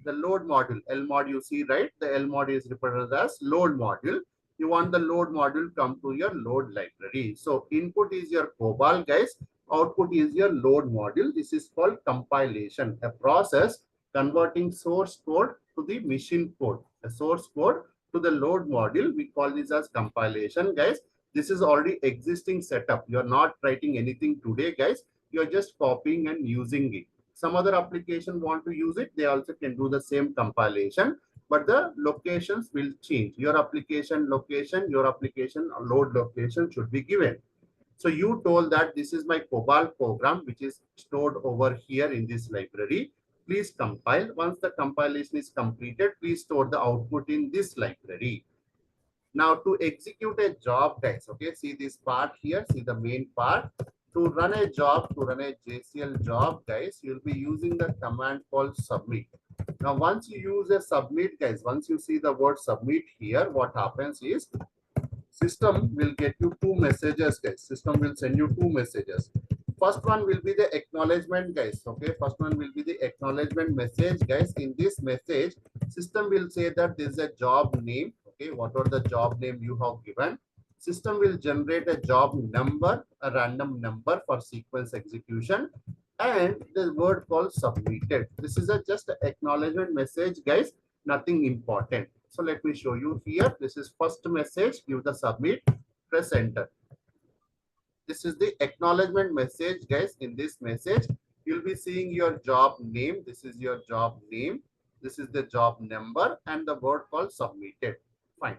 the load module, L mod, you see, right? The L mod is represented as load module. You want the load module come to your load library. So input is your COBOL, guys. Output is your load module. This is called compilation, a process converting source code to the machine code, a source code to the load module. We call this as compilation, guys. This is already existing setup. You're not writing anything today, guys. You're just copying and using it. Some other application want to use it, they also can do the same compilation, but the locations will change. Your application location, your application load location should be given. So you told that this is my COBOL program, which is stored over here in this library. Please compile. Once the compilation is completed, please store the output in this library. Now to execute a job, guys, okay, see this part here, see the main part. To run a job, to run a JCL job, guys, you'll be using the command called submit. Now, once you use a submit, guys, once you see the word submit here, what happens is system will get you two messages, guys. System will send you two messages. First one will be the acknowledgement, guys. Okay, first one will be the acknowledgement message, guys. In this message, system will say that this is a job name. Okay, whatever the job name you have given, system will generate a job number, a random number for sequence execution. and the word called submitted. This is a just a acknowledgement message, guys, nothing important. So let me show you here. This is first message, give the submit, press enter. This is the acknowledgement message, guys. In this message, you'll be seeing your job name. This is your job name. This is the job number and the word called submitted. Fine.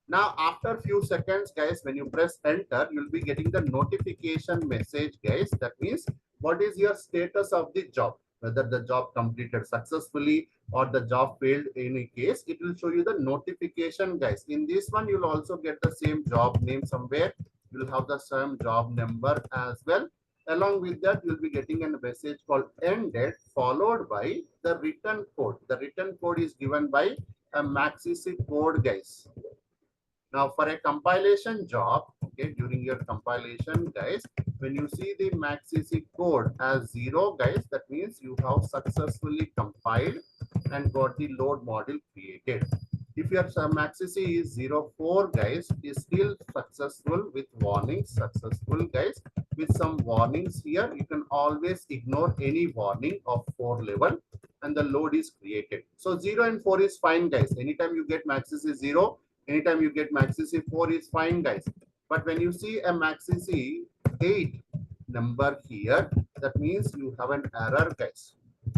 Now, after few seconds, guys, when you press enter, you'll be getting the notification message, guys. That means what is your status of the job, whether the job completed successfully or the job failed. In any case, it will show you the notification, guys. In this one, you'll also get the same job name somewhere. You'll have the same job number as well. Along with that, you'll be getting a message called ended, followed by the return code. The return code is given by a MaxCC code, guys. Now, for a compilation job, okay, during your compilation, guys, when you see the MaxCC code as 0, guys, that means you have successfully compiled and got the load module created. If your MaxCC is 04, guys, is still successful with warnings, successful, guys, with some warnings here, you can always ignore any warning of 4 level and the load is created. So 0 and 4 is fine, guys. Anytime you get MaxCC 0, anytime you get MaxCC 4 is fine, guys. But when you see a MaxCC 8 number here, that means you have an error, guys.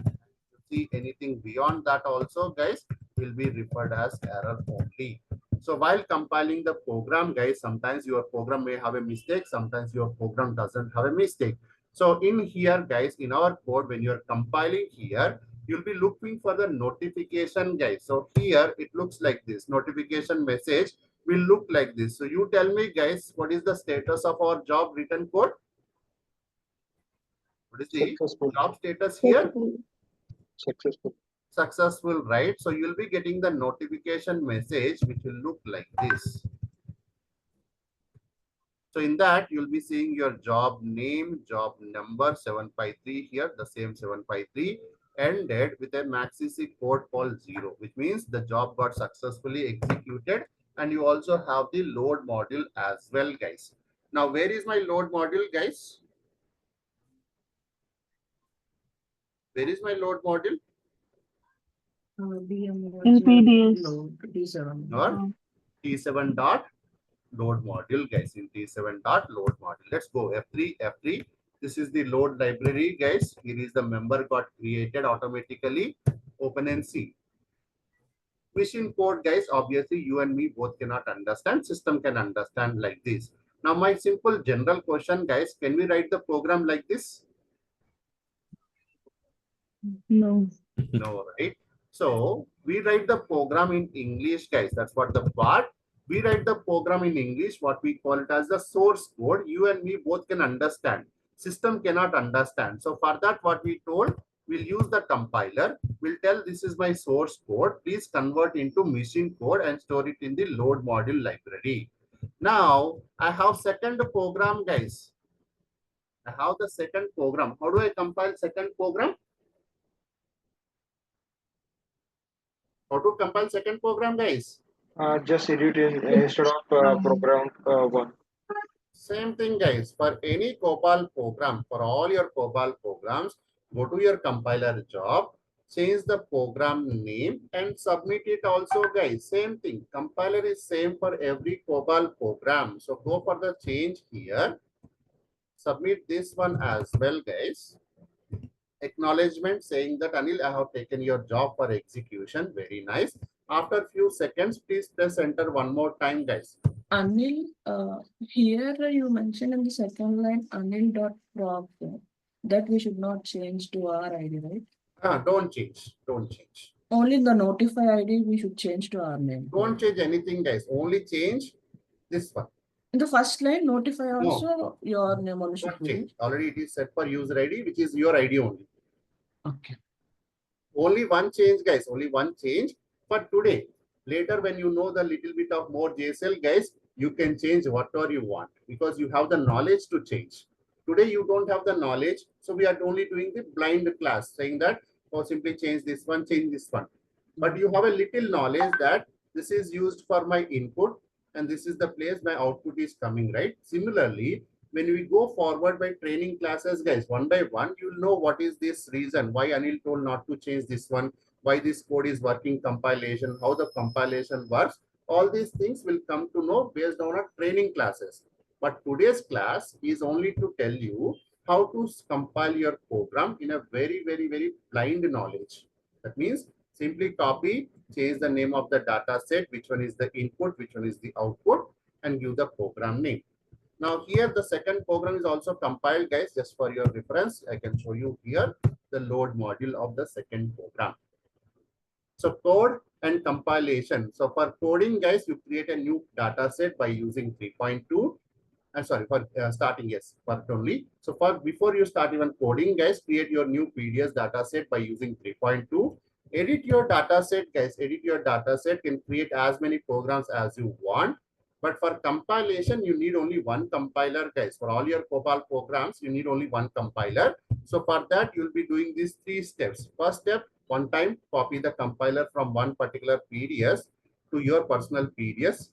You see anything beyond that also, guys, will be referred as error only. So while compiling the program, guys, sometimes your program may have a mistake, sometimes your program doesn't have a mistake. So in here, guys, in our code, when you're compiling here, you'll be looking for the notification, guys. So here it looks like this. Notification message will look like this. So you tell me, guys, what is the status of our job written code? What is the Successful. job status here? Successful. Successful, right? So you'll be getting the notification message which will look like this. So in that, you'll be seeing your job name, job number 753 here, the same 753, ended with a MaxCC code called 0, which means the job got successfully executed. And you also have the load module as well, guys. Now, where is my load module, guys? Where is my load module? In PDS. T7. Or T7 dot load module, guys. In T7 dot load module. Let's go F3, F3. This is the load library, guys. Here is the member got created automatically. Open and see. Machine code, guys, obviously you and me both cannot understand. System can understand like this. Now, my simple general question, guys, can we write the program like this? No. No, right? So we write the program in English, guys. That's what the part. We write the program in English, what we call it as the source code. You and me both can understand. System cannot understand. So for that, what we told, we'll use the compiler. We'll tell this is my source code. Please convert into machine code and store it in the load module library. Now, I have second program, guys. I have the second program. How do I compile second program? How to compile second program, guys? Just edit in instead of program 1. Same thing, guys. For any Copal program, for all your Copal programs, go to your compiler job, change the program name and submit it also, guys. Same thing. Compiler is same for every Copal program. So go for the change here. Submit this one as well, guys. Acknowledgement saying that Anil, I have taken your job for execution. Very nice. After few seconds, please press enter one more time, guys. Anil, here you mentioned in the second line anil.proc that we should not change to our ID, right? Don't change. Don't change. Only the notify ID we should change to our name. Don't change anything, guys. Only change this one. In the first line, notify also your name only should Don't be. change. Already it is set for user ID, which is your ID only. Okay. Only one change, guys. Only one change for today. Later, when you know the little bit of more JSL, guys, you can change whatever you want because you have the knowledge to change. Today, you don't have the knowledge. So we are only doing the blind class, saying that, oh, simply change this one, change this one. But you have a little knowledge that this is used for my input and this is the place my output is coming, right? Similarly, when we go forward by training classes, guys, one by one, you'll know what is this reason, why Anil told not to change this one, why this code is working compilation, how the compilation works. All these things will come to know based on our training classes. But today's class is only to tell you how to compile your program in a very, very, very blind knowledge. That means simply copy, change the name of the data set, which one is the input, which one is the output, and give the program name. Now here the second program is also compiled, guys, just for your reference. I can show you here the load module of the second program. So code and compilation. So for coding, guys, you create a new data set by using 3.2. I'm sorry, for starting, yes, for only. So for before you start even coding, guys, create your new PDS data set by using 3.2. Edit your data set, guys. Edit your data set. Can create as many programs as you want. But for compilation, you need only one compiler, guys. For all your COBOL programs, you need only one compiler. So for that, you'll be doing these 3 steps. First step, one time copy the compiler from one particular PDS to your personal PDS.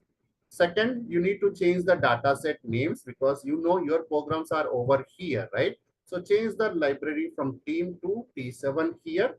Second, you need to change the data set names because you know your programs are over here, right? So change the library from team to T7 here.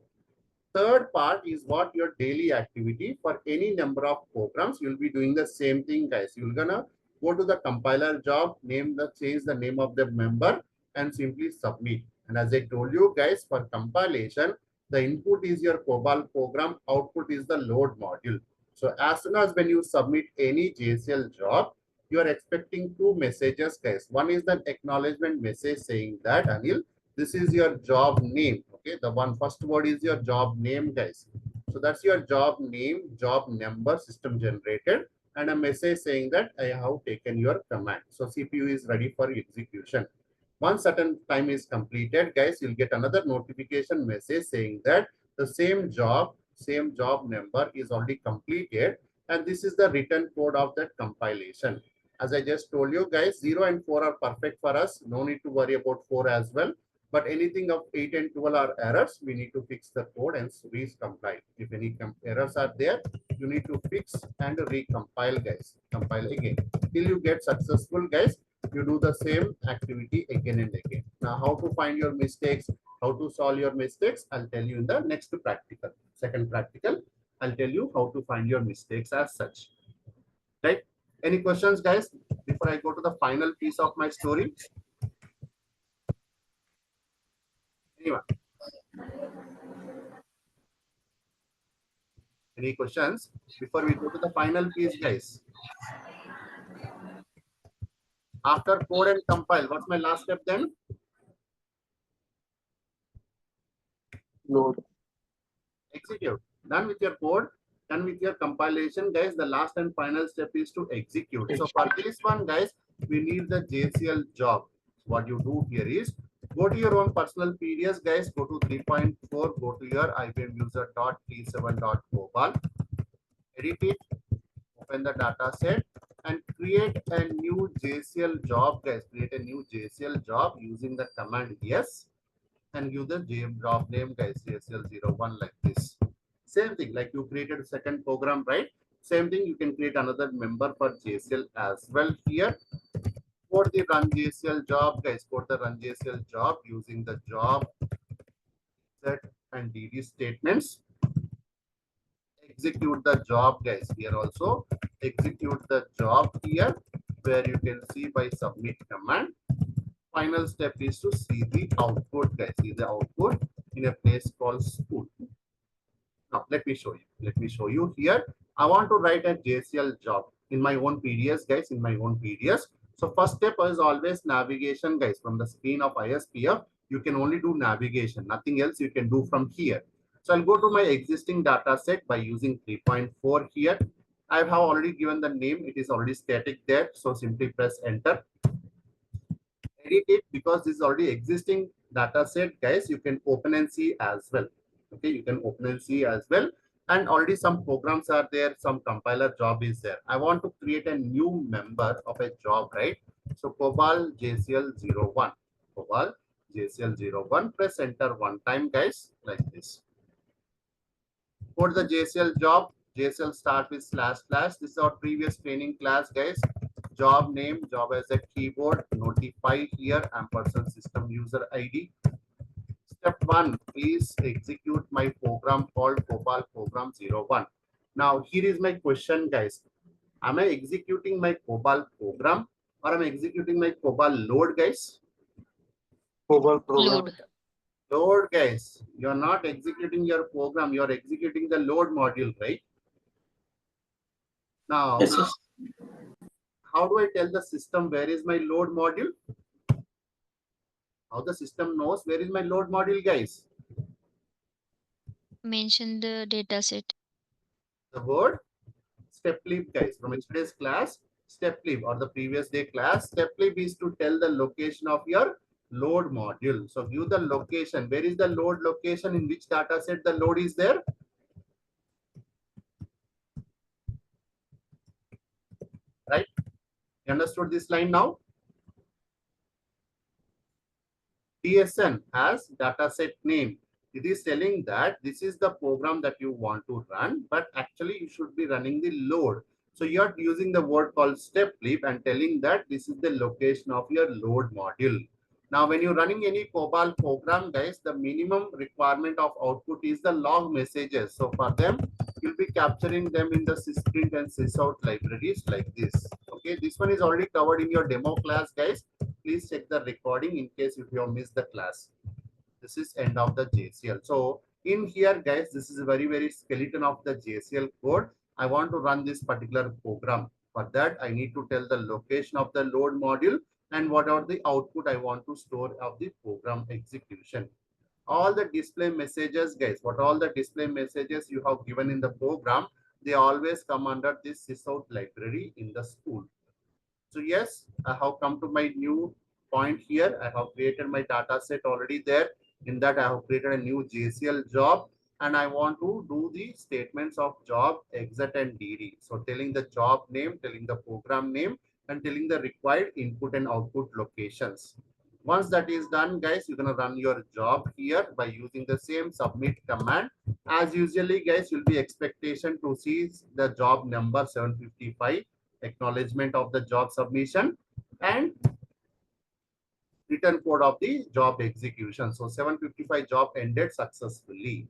Third part is what your daily activity for any number of programs. You'll be doing the same thing, guys. You're gonna go to the compiler job, change the name of the member and simply submit. And as I told you guys, for compilation, the input is your COBOL program, output is the load module. So as soon as when you submit any JCL job, you are expecting 2 messages, guys. One is the acknowledgement message saying that, Anil, this is your job name. Okay, the one first word is your job name, guys. So that's your job name, job number, system generated, and a message saying that I have taken your command. So CPU is ready for execution. Once certain time is completed, guys, you'll get another notification message saying that the same job number is already completed, and this is the written code of that compilation. As I just told you, guys, 0 and 4 are perfect for us. No need to worry about 4 as well. But anything of 8 and 12 are errors, we need to fix the code and recompile. If any errors are there, you need to fix and recompile, guys. Compile again. Till you get successful, guys, you do the same activity again and again. Now, how to find your mistakes, how to solve your mistakes, I'll tell you in the next practical. Second practical, I'll tell you how to find your mistakes as such. Right? Any questions, guys, before I go to the final piece of my story? Anyone? Any questions before we go to the final piece, guys? After code and compile, what's my last step then? Load. Execute. Done with your code, done with your compilation, guys. The last and final step is to execute. So for this one, guys, we need the JCL job. What you do here is go to your own personal PDS, guys. Go to 3.4. Go to your IBM user.t7.cobol. Edit it. Open the data set and create a new JCL job, guys. Create a new JCL job using the command yes and give the job name, guys, JCL01 like this. Same thing, like you created a second program, right? Same thing, you can create another member for JCL as well here. Code the run JCL job, guys. Code the run JCL job using the job set and DD statements. Execute the job, guys. Here also execute the job here where you can see by submit command. Final step is to see the output, guys. See the output in a place called school. Now let me show you. Let me show you here. I want to write a JCL job in my own PDS, guys. In my own PDS. So first step is always navigation, guys. From the screen of ISPF, you can only do navigation. Nothing else you can do from here. So I'll go to my existing data set by using 3.4 here. I have already given the name. It is already static there. So simply press enter. Edit it because this is already existing data set, guys. You can open and see as well. Okay, you can open and see as well. And already some programs are there. Some compiler job is there. I want to create a new member of a job, right? So COBOL JCL01. COBOL JCL01. Press enter one time, guys, like this. For the JCL job, JCL start with // This is our previous training class, guys. job name, job as a keyboard, notify here, ampersand system user ID. Step 1 is execute my program called Copal program 01. Now here is my question, guys. Am I executing my Copal program or am I executing my Copal load, guys? Cobalt program. Load. Load, guys. You're not executing your program, you're executing the load module, right? Now, Yes, yes. how do I tell the system where is my load module? How the system knows where is my load module, guys? Mention the data set. The word step leaf, guys. From yesterday's class, step leaf or the previous day class, step leaf is to tell the location of your load module. So give the location. Where is the load location? In which data set the load is there? Right? You understood this line now? TSN has dataset name. It is telling that this is the program that you want to run, but actually you should be running the load. So you are using the word called step leaf and telling that this is the location of your load module. Now, when you're running any Cobalt program, guys, the minimum requirement of output is the log messages. So for them, you'll be capturing them in the sysprint and sysout libraries like this. Okay, this one is already covered in your demo class, guys. Please check the recording in case if you have missed the class. This is end of the JCL. So in here, guys, this is a very skeleton of the JCL code. I want to run this particular program. For that, I need to tell the location of the load module and what are the output I want to store of the program execution. All the display messages, guys, what all the display messages you have given in the program, they always come under this sysout library in the school. So yes, I have come to my new point here. I have created my data set already there. In that, I have created a new JCL job and I want to do the statements of job, exit and DD. So telling the job name, telling the program name and telling the required input and output locations. Once that is done, guys, you're going to run your job here by using the same submit command. As usually, guys, you'll be expectation to see the job number 755, acknowledgement of the job submission and return code of the job execution. So 755 job ended successfully.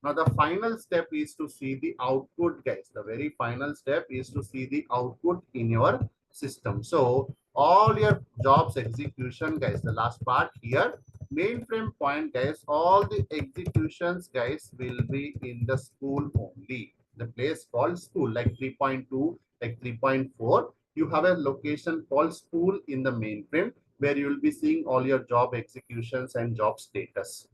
Now the final step is to see the output, guys. The very final step is to see the output in your system. So all your jobs execution, guys, the last part here, mainframe point, guys, all the executions, guys, will be in the school only. The place called school, like 3.2, like 3.4. You have a location called school in the mainframe where you will be seeing all your job executions and job status.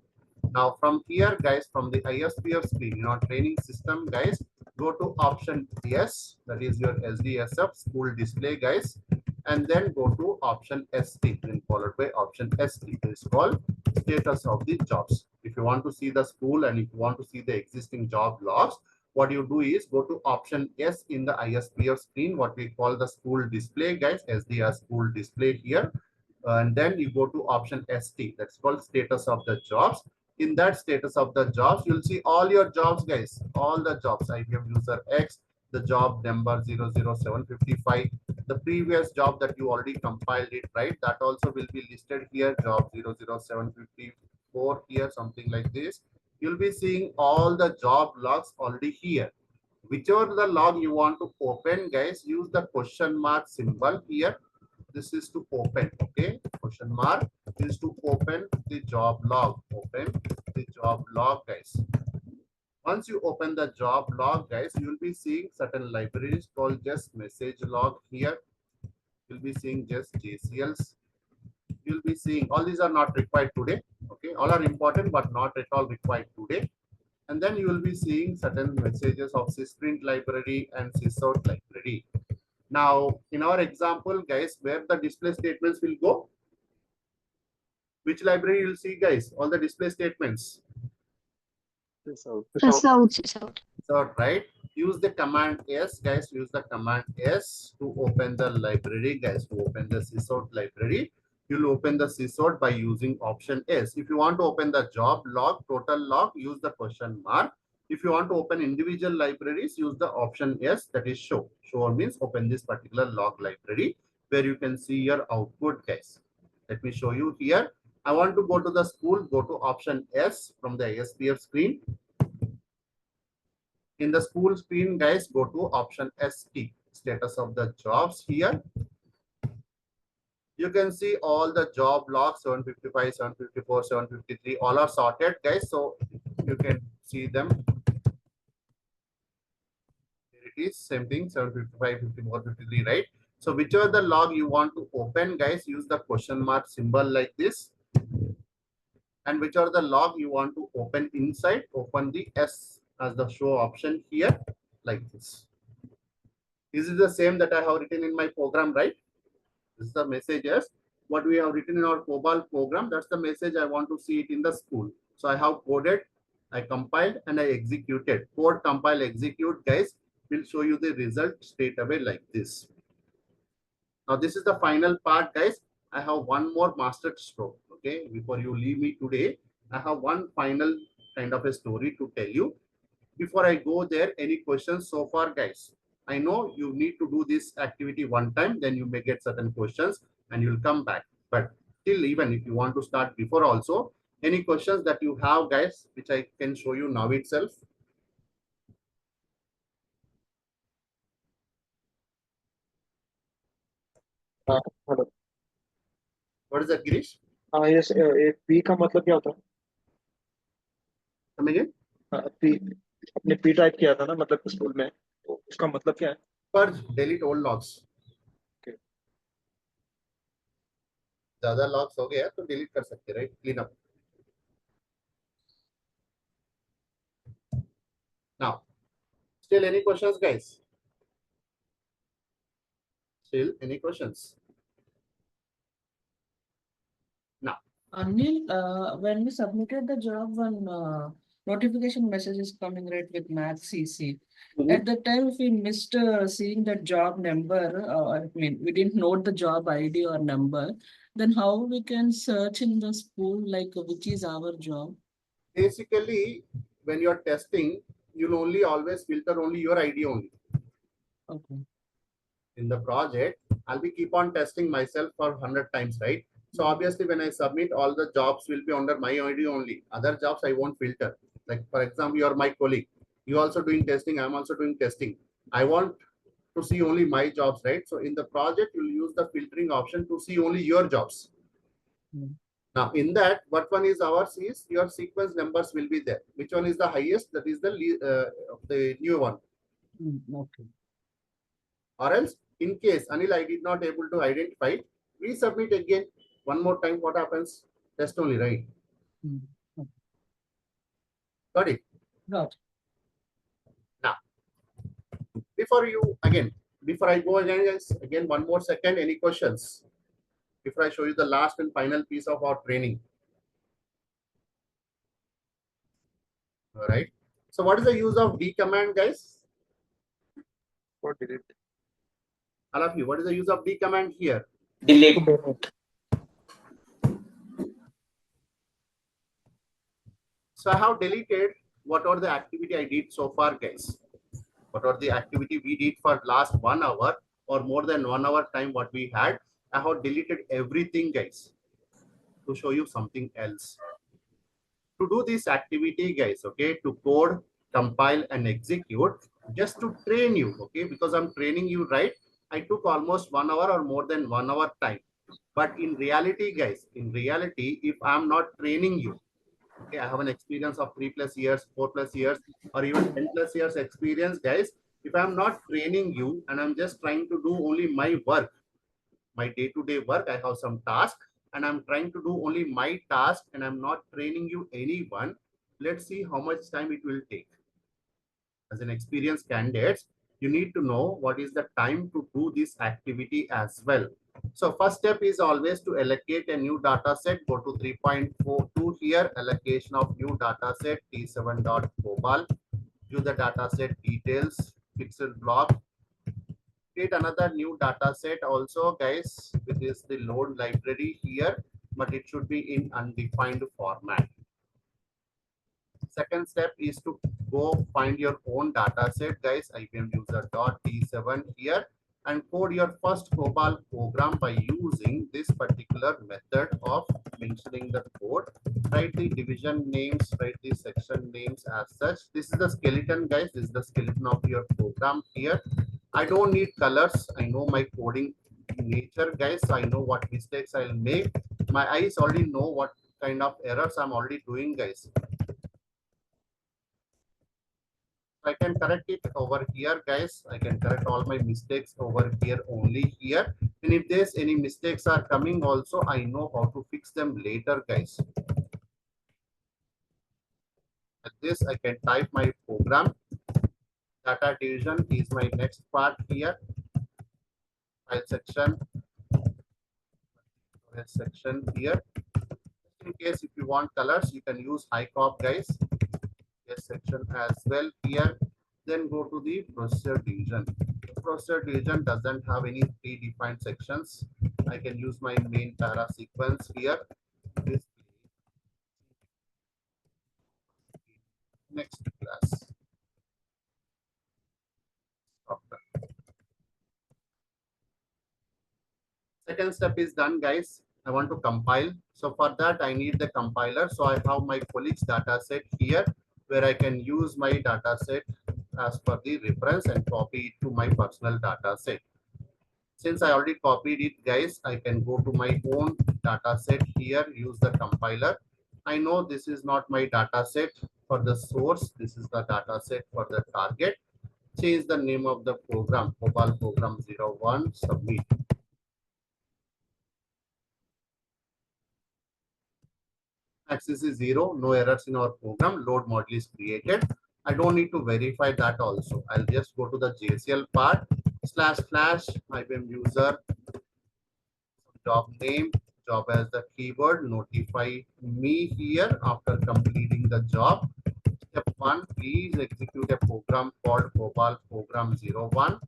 Now from here, guys, from the ISPF screen, training system, guys, go to option S, that is your SDSF school display, guys, and then go to option ST, then followed by option ST. This is called status of the jobs. If you want to see the school and if you want to see the existing job logs, what you do is go to option S in the ISPF screen, what we call the school display, guys, SDR school display here. And then you go to option ST, that's called status of the jobs. In that status of the jobs, you'll see all your jobs, guys, all the jobs. IBM user X, the job number 00755, the previous job that you already compiled it, right? That also will be listed here, job 00754 here, something like this. You'll be seeing all the job logs already here. Whichever the log you want to open, guys, use the question mark symbol here. This is to open, okay? Question mark is to open the job log. Open the job log, guys. Once you open the job log, guys, you will be seeing certain libraries called just message log here. You'll be seeing just JCLs. You'll be seeing all these are not required today. Okay, all are important but not at all required today. And then you will be seeing certain messages of sysprint library and sysout library. Now, in our example, guys, where the display statements will go? Which library you'll see, guys? All the display statements. Sysout. Sysout. So, right? Use the command S, guys. Use the command S to open the library, guys. To open the sysout library, you'll open the sysout by using option S. If you want to open the job log, total log, use the question mark. If you want to open individual libraries, use the option S, that is show. Show means open this particular log library where you can see your output, guys. Let me show you here. I want to go to the school, go to option S from the ISPF screen. In the school screen, guys, go to option ST, status of the jobs here. You can see all the job logs 755, 754, 753, all are sorted, guys. So you can see them. Here it is, same thing, 755, 54, 53, right? So whichever the log you want to open, guys, use the question mark symbol like this. And whichever the log you want to open inside, open the S as the show option here, like this. This is the same that I have written in my program, right? This is the messages what we have written in our COBOL program. That's the message I want to see it in the school. So I have coded, I compiled, and I executed. Code, compile, execute, guys, will show you the result straight away like this. Now this is the final part, guys. I have one more master stroke. Okay, before you leave me today, I have one final kind of a story to tell you. Before I go there, any questions so far, guys? I know you need to do this activity one time, then you may get certain questions and you'll come back. But still, even if you want to start before also, any questions that you have, guys, which I can show you now itself? Hello What is that, Girish? Yes एक P का मतलब क्या होता है Come again? P अपने P type किया था ना मतलब स्कूल में तो उसका मतलब क्या है Purge, delete old logs. Okay. ज्यादा लॉग्स हो गया तो डिलीट कर सकते, right? Clean up. Now, still any questions, guys? Still any questions? Now, Anil, when we submitted the job, one notification message is coming right with Math CC. At that time, if we missed seeing the job number, I mean, we didn't note the job ID or number, then how we can search in the school, like which is our job? basically, when you're testing, you'll only always filter only your ID only. Okay. In the project, I'll be keep on testing myself for 100 times, right? So obviously, when I submit, all the jobs will be under my ID only. Other jobs I won't filter. Like for example, you're my colleague. You also doing testing. I'm also doing testing. I want to see only my jobs, right? So in the project, you'll use the filtering option to see only your jobs. Now in that, what one is ours is your sequence numbers will be there. Which one is the highest? That is the new one. Okay. Or else, in case Anil, I did not able to identify, resubmit again one more time. What happens? Test only, right? Okay. Got it? Got it. Now, before I go again, guys, again one more second. Any questions? Before I show you the last and final piece of our training. All right. So, what is the use of D command, guys? What did it? All of you, what is the use of D command here? Delete. So I have deleted whatever the activity I did so far, guys. Whatever the activity we did for last 1 hour or more than 1 hour time what we had, I have deleted everything, guys, to show you something else. To do this activity, guys, okay, to code, compile and execute, just to train you, okay, because I'm training you, right? I took almost 1 hour or more than 1 hour time. But in reality, guys, if I'm not training you, okay, I have an experience of 3+ years, 4+ years, or even 10+ years experience, guys. If I'm not training you and I'm just trying to do only my work, my day-to-day work, I have some task and I'm trying to do only my task and I'm not training you anyone, let's see how much time it will take. As an experienced candidate, you need to know what is the time to do this activity as well. So first step is always to allocate a new data set. Go to 3.42 here, allocation of new data set, T7.COBOL. View the data set details, pixel block. Create another new data set also, guys, which is the load library here, but it should be in undefined format. Second step is to go find your own data set, guys. IBM user dot T7 here, and code your first COBOL program by using this particular method of mentioning the code. Write the division names, write the section names as such. This is the skeleton, guys. This is the skeleton of your program here. I don't need colors. I know my coding nature, guys. So I know what mistakes I'll make. My eyes already know what kind of errors I'm already doing, guys. I can correct it over here, guys. I can correct all my mistakes over here, only here. And if there's any mistakes are coming also, I know how to fix them later, guys. At this, I can type my program. Data division is my next part here. File section. Section here. In case if you want colors, you can use high cop, guys. Yes, section as well here. Then go to the procedure division. The procedure division doesn't have any predefined sections. I can use my main para sequence here. This next class. Okay. Second step is done, guys. I want to compile. So for that, I need the compiler. So I have my colleague's data set here, where I can use my data set as per the reference and copy it to my personal data set. Since I already copied it, guys, I can go to my own data set here, use the compiler. I know this is not my data set for the source. This is the data set for the target. Change the name of the program, COBOL program 01, submit. Access is 0, no errors in our program, load module is created. I don't need to verify that also. I'll just go to the JCL part, // IBM user, job name, job as the keyword, notify me here after completing the job. Step 1, please execute a program called COBOL program 01.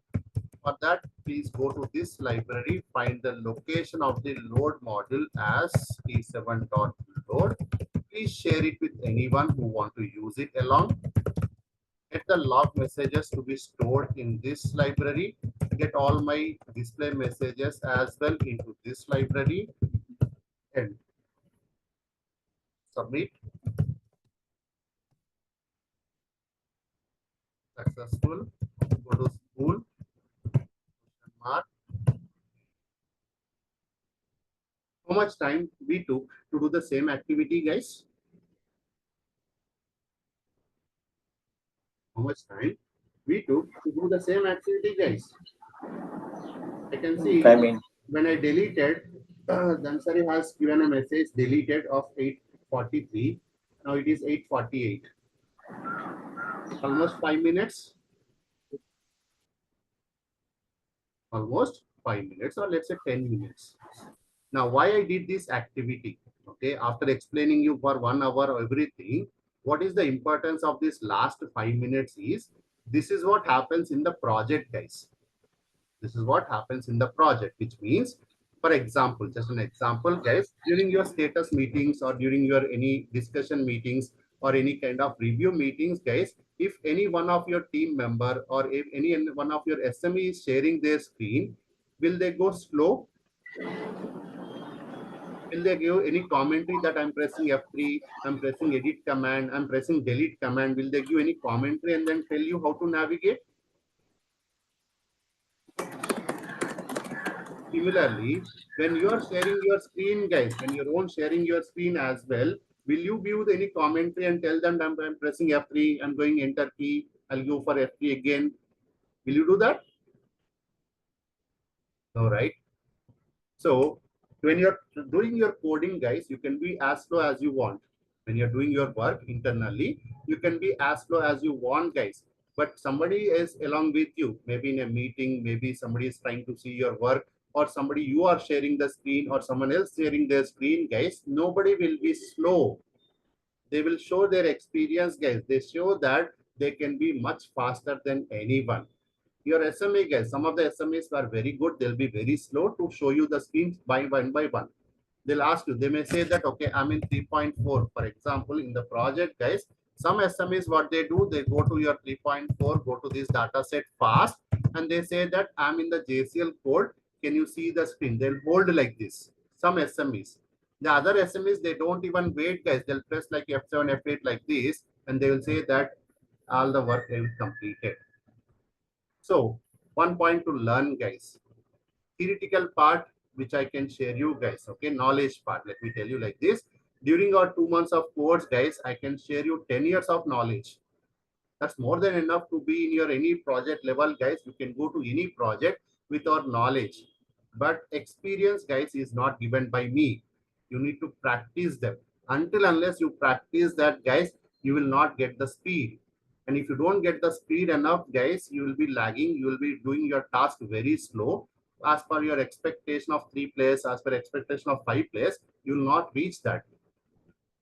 For that, please go to this library, find the location of the load module as t7.load. Please share it with anyone who want to use it along. Get the log messages to be stored in this library. Get all my display messages as well into this library and submit. Successful. Go to school. Mark. How much time we took to do the same activity, guys? How much time we took to do the same activity, guys? I can see when I deleted, Dansari has given a message deleted of 8:43. Now it is 8:48. Almost 5 minutes. Almost 5 minutes, or let's say 10 minutes. Now, why I did this activity? Okay, after explaining you for 1 hour everything, what is the importance of this last 5 minutes is, this is what happens in the project, guys. This is what happens in the project, which means, for example, just an example, guys, during your status meetings or during your any discussion meetings or any kind of review meetings, guys, if any one of your team member or if any one of your SME is sharing their screen, will they go slow? Will they give any commentary that I'm pressing F3, I'm pressing edit command, I'm pressing delete command? Will they give any commentary and then tell you how to navigate? Similarly, when you are sharing your screen, guys, when you're on sharing your screen as well, will you give any commentary and tell them I'm pressing F3, I'm going enter key, I'll go for F3 again? Will you do that? No, right? So when you're doing your coding, guys, you can be as slow as you want. When you're doing your work internally, you can be as slow as you want, guys. But somebody is along with you, maybe in a meeting, maybe somebody is trying to see your work, or somebody you are sharing the screen, or someone else sharing their screen, guys. Nobody will be slow. They will show their experience, guys. They show that they can be much faster than anyone. Your SMA, guys, some of the SMEs are very good. They'll be very slow to show you the screens by one. They'll ask you, they may say that, okay, I'm in 3.4. For example, in the project, guys, Some SMEs, what they do, they go to your 3.4, go to this data set fast, and they say that I'm in the JCL code. Can you see the screen? They'll hold like this. Some SMEs. The other SMEs, they don't even wait, guys. They'll press like F7, F8 like this, and they will say that all the work is completed. So, one point to learn, guys. Theoretical part, which I can share you guys, okay, knowledge part. Let me tell you like this. During our 2 months of course, guys, I can share you 10 years of knowledge. That's more than enough to be in your any project level, guys. You can go to any project with our knowledge. But experience, guys, is not given by me. You need to practice them. Until unless you practice that, guys, you will not get the speed. And if you don't get the speed enough, guys, you will be lagging. You will be doing your task very slow. As per your expectation of 3 players, as per expectation of 5 players, you will not reach that.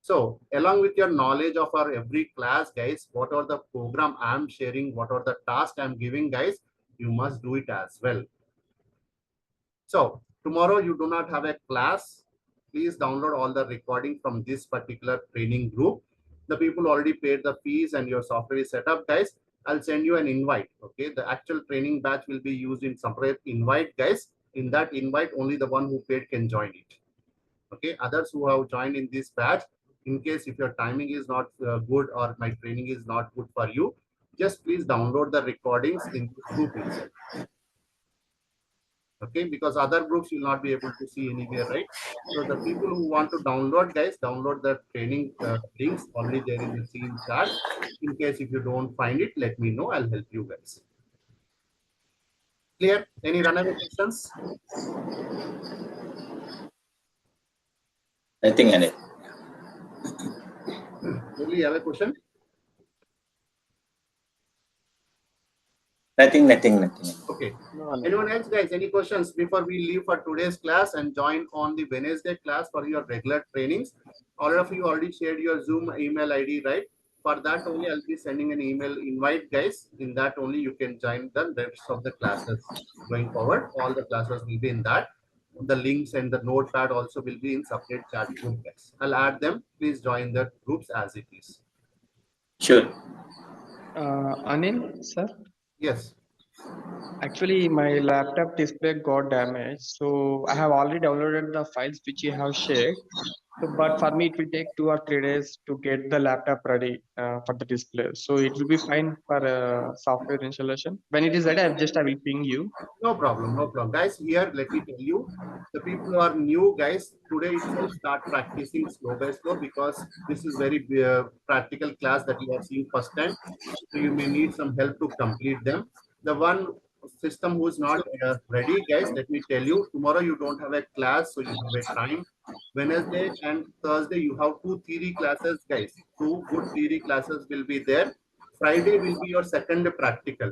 So along with your knowledge of our every class, guys, what are the program I'm sharing, what are the task I'm giving, guys, you must do it as well. So tomorrow you do not have a class. Please download all the recording from this particular training group. The people already paid the fees and your software is set up, guys. I'll send you an invite. Okay, the actual training batch will be used in separate invite, guys. In that invite, only the one who paid can join it. Okay, others who have joined in this batch, in case if your timing is not good or my training is not good for you, just please download the recordings in this group itself. Okay, because other groups you'll not be able to see anywhere, right? So the people who want to download, guys, download the training links already there in the scene chat. In case if you don't find it, let me know. I'll help you guys. Clear? Any runaway questions? Nothing, Anil. Only you have a question? Nothing. Okay. Anyone else, guys? Any questions before we leave for today's class and join on the Wednesday class for your regular trainings? All of you already shared your Zoom email ID, right? For that only, I'll be sending an email invite, guys. In that only, you can join the rest of the classes going forward. All the classes will be in that. The links and the notepad also will be in separate chat group, guys. I'll add them. Please join the groups as it is. Sure. Anil, sir, Yes. actually my laptop display got damaged, so I have already downloaded the files which you have shared. So, but for me, it will take 2 or 3 days to get the laptop ready for the display. So it will be fine for software installation. When it is ready, I will ping you. No problem, no problem. Guys, here, let me tell you, the people who are new, guys, today itself start practicing slow by slow because this is very practical class that you are seeing first time. So you may need some help to complete them. The one system who is not ready, guys, let me tell you, tomorrow you don't have a class, so you have a time. Wednesday and Thursday, you have 2 theory classes, guys. 2 good theory classes will be there. Friday will be your second practical.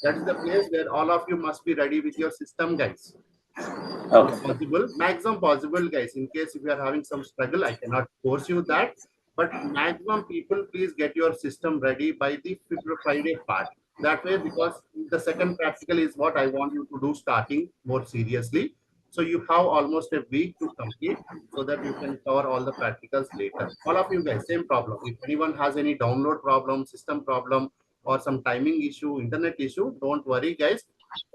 That is the place where all of you must be ready with your system, guys. Okay. Possible, maximum possible, guys. In case if you are having some struggle, I cannot force you that. But maximum people, please get your system ready by the Friday part. That way, because the second practical is what I want you to do starting more seriously. So you have almost a week to complete so that you can cover all the practicals later. All of you guys, same problem. If anyone has any download problem, system problem, or some timing issue, internet issue, don't worry, guys.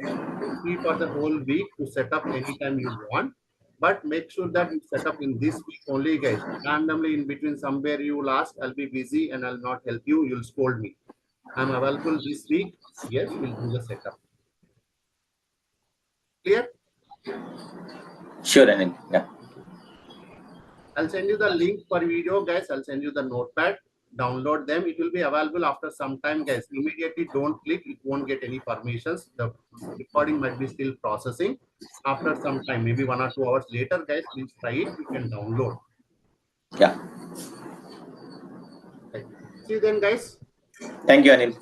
I'm free for the whole week to set up anytime you want. But make sure that you set up in this week only, guys. Randomly in between somewhere you will ask, I'll be busy and I'll not help you. You'll scold me. I'm available this week. Yes, we'll do the setup. Clear? Sure, Anil. Yeah. I'll send you the link for video, guys. I'll send you the notepad. Download them. It will be available after some time, guys. Immediately don't click. It won't get any permissions. The recording might be still processing. After some time, maybe 1 or 2 hours later, guys, please try it. You can download. Yeah. Okay. See you then, guys. Thank you, Anil.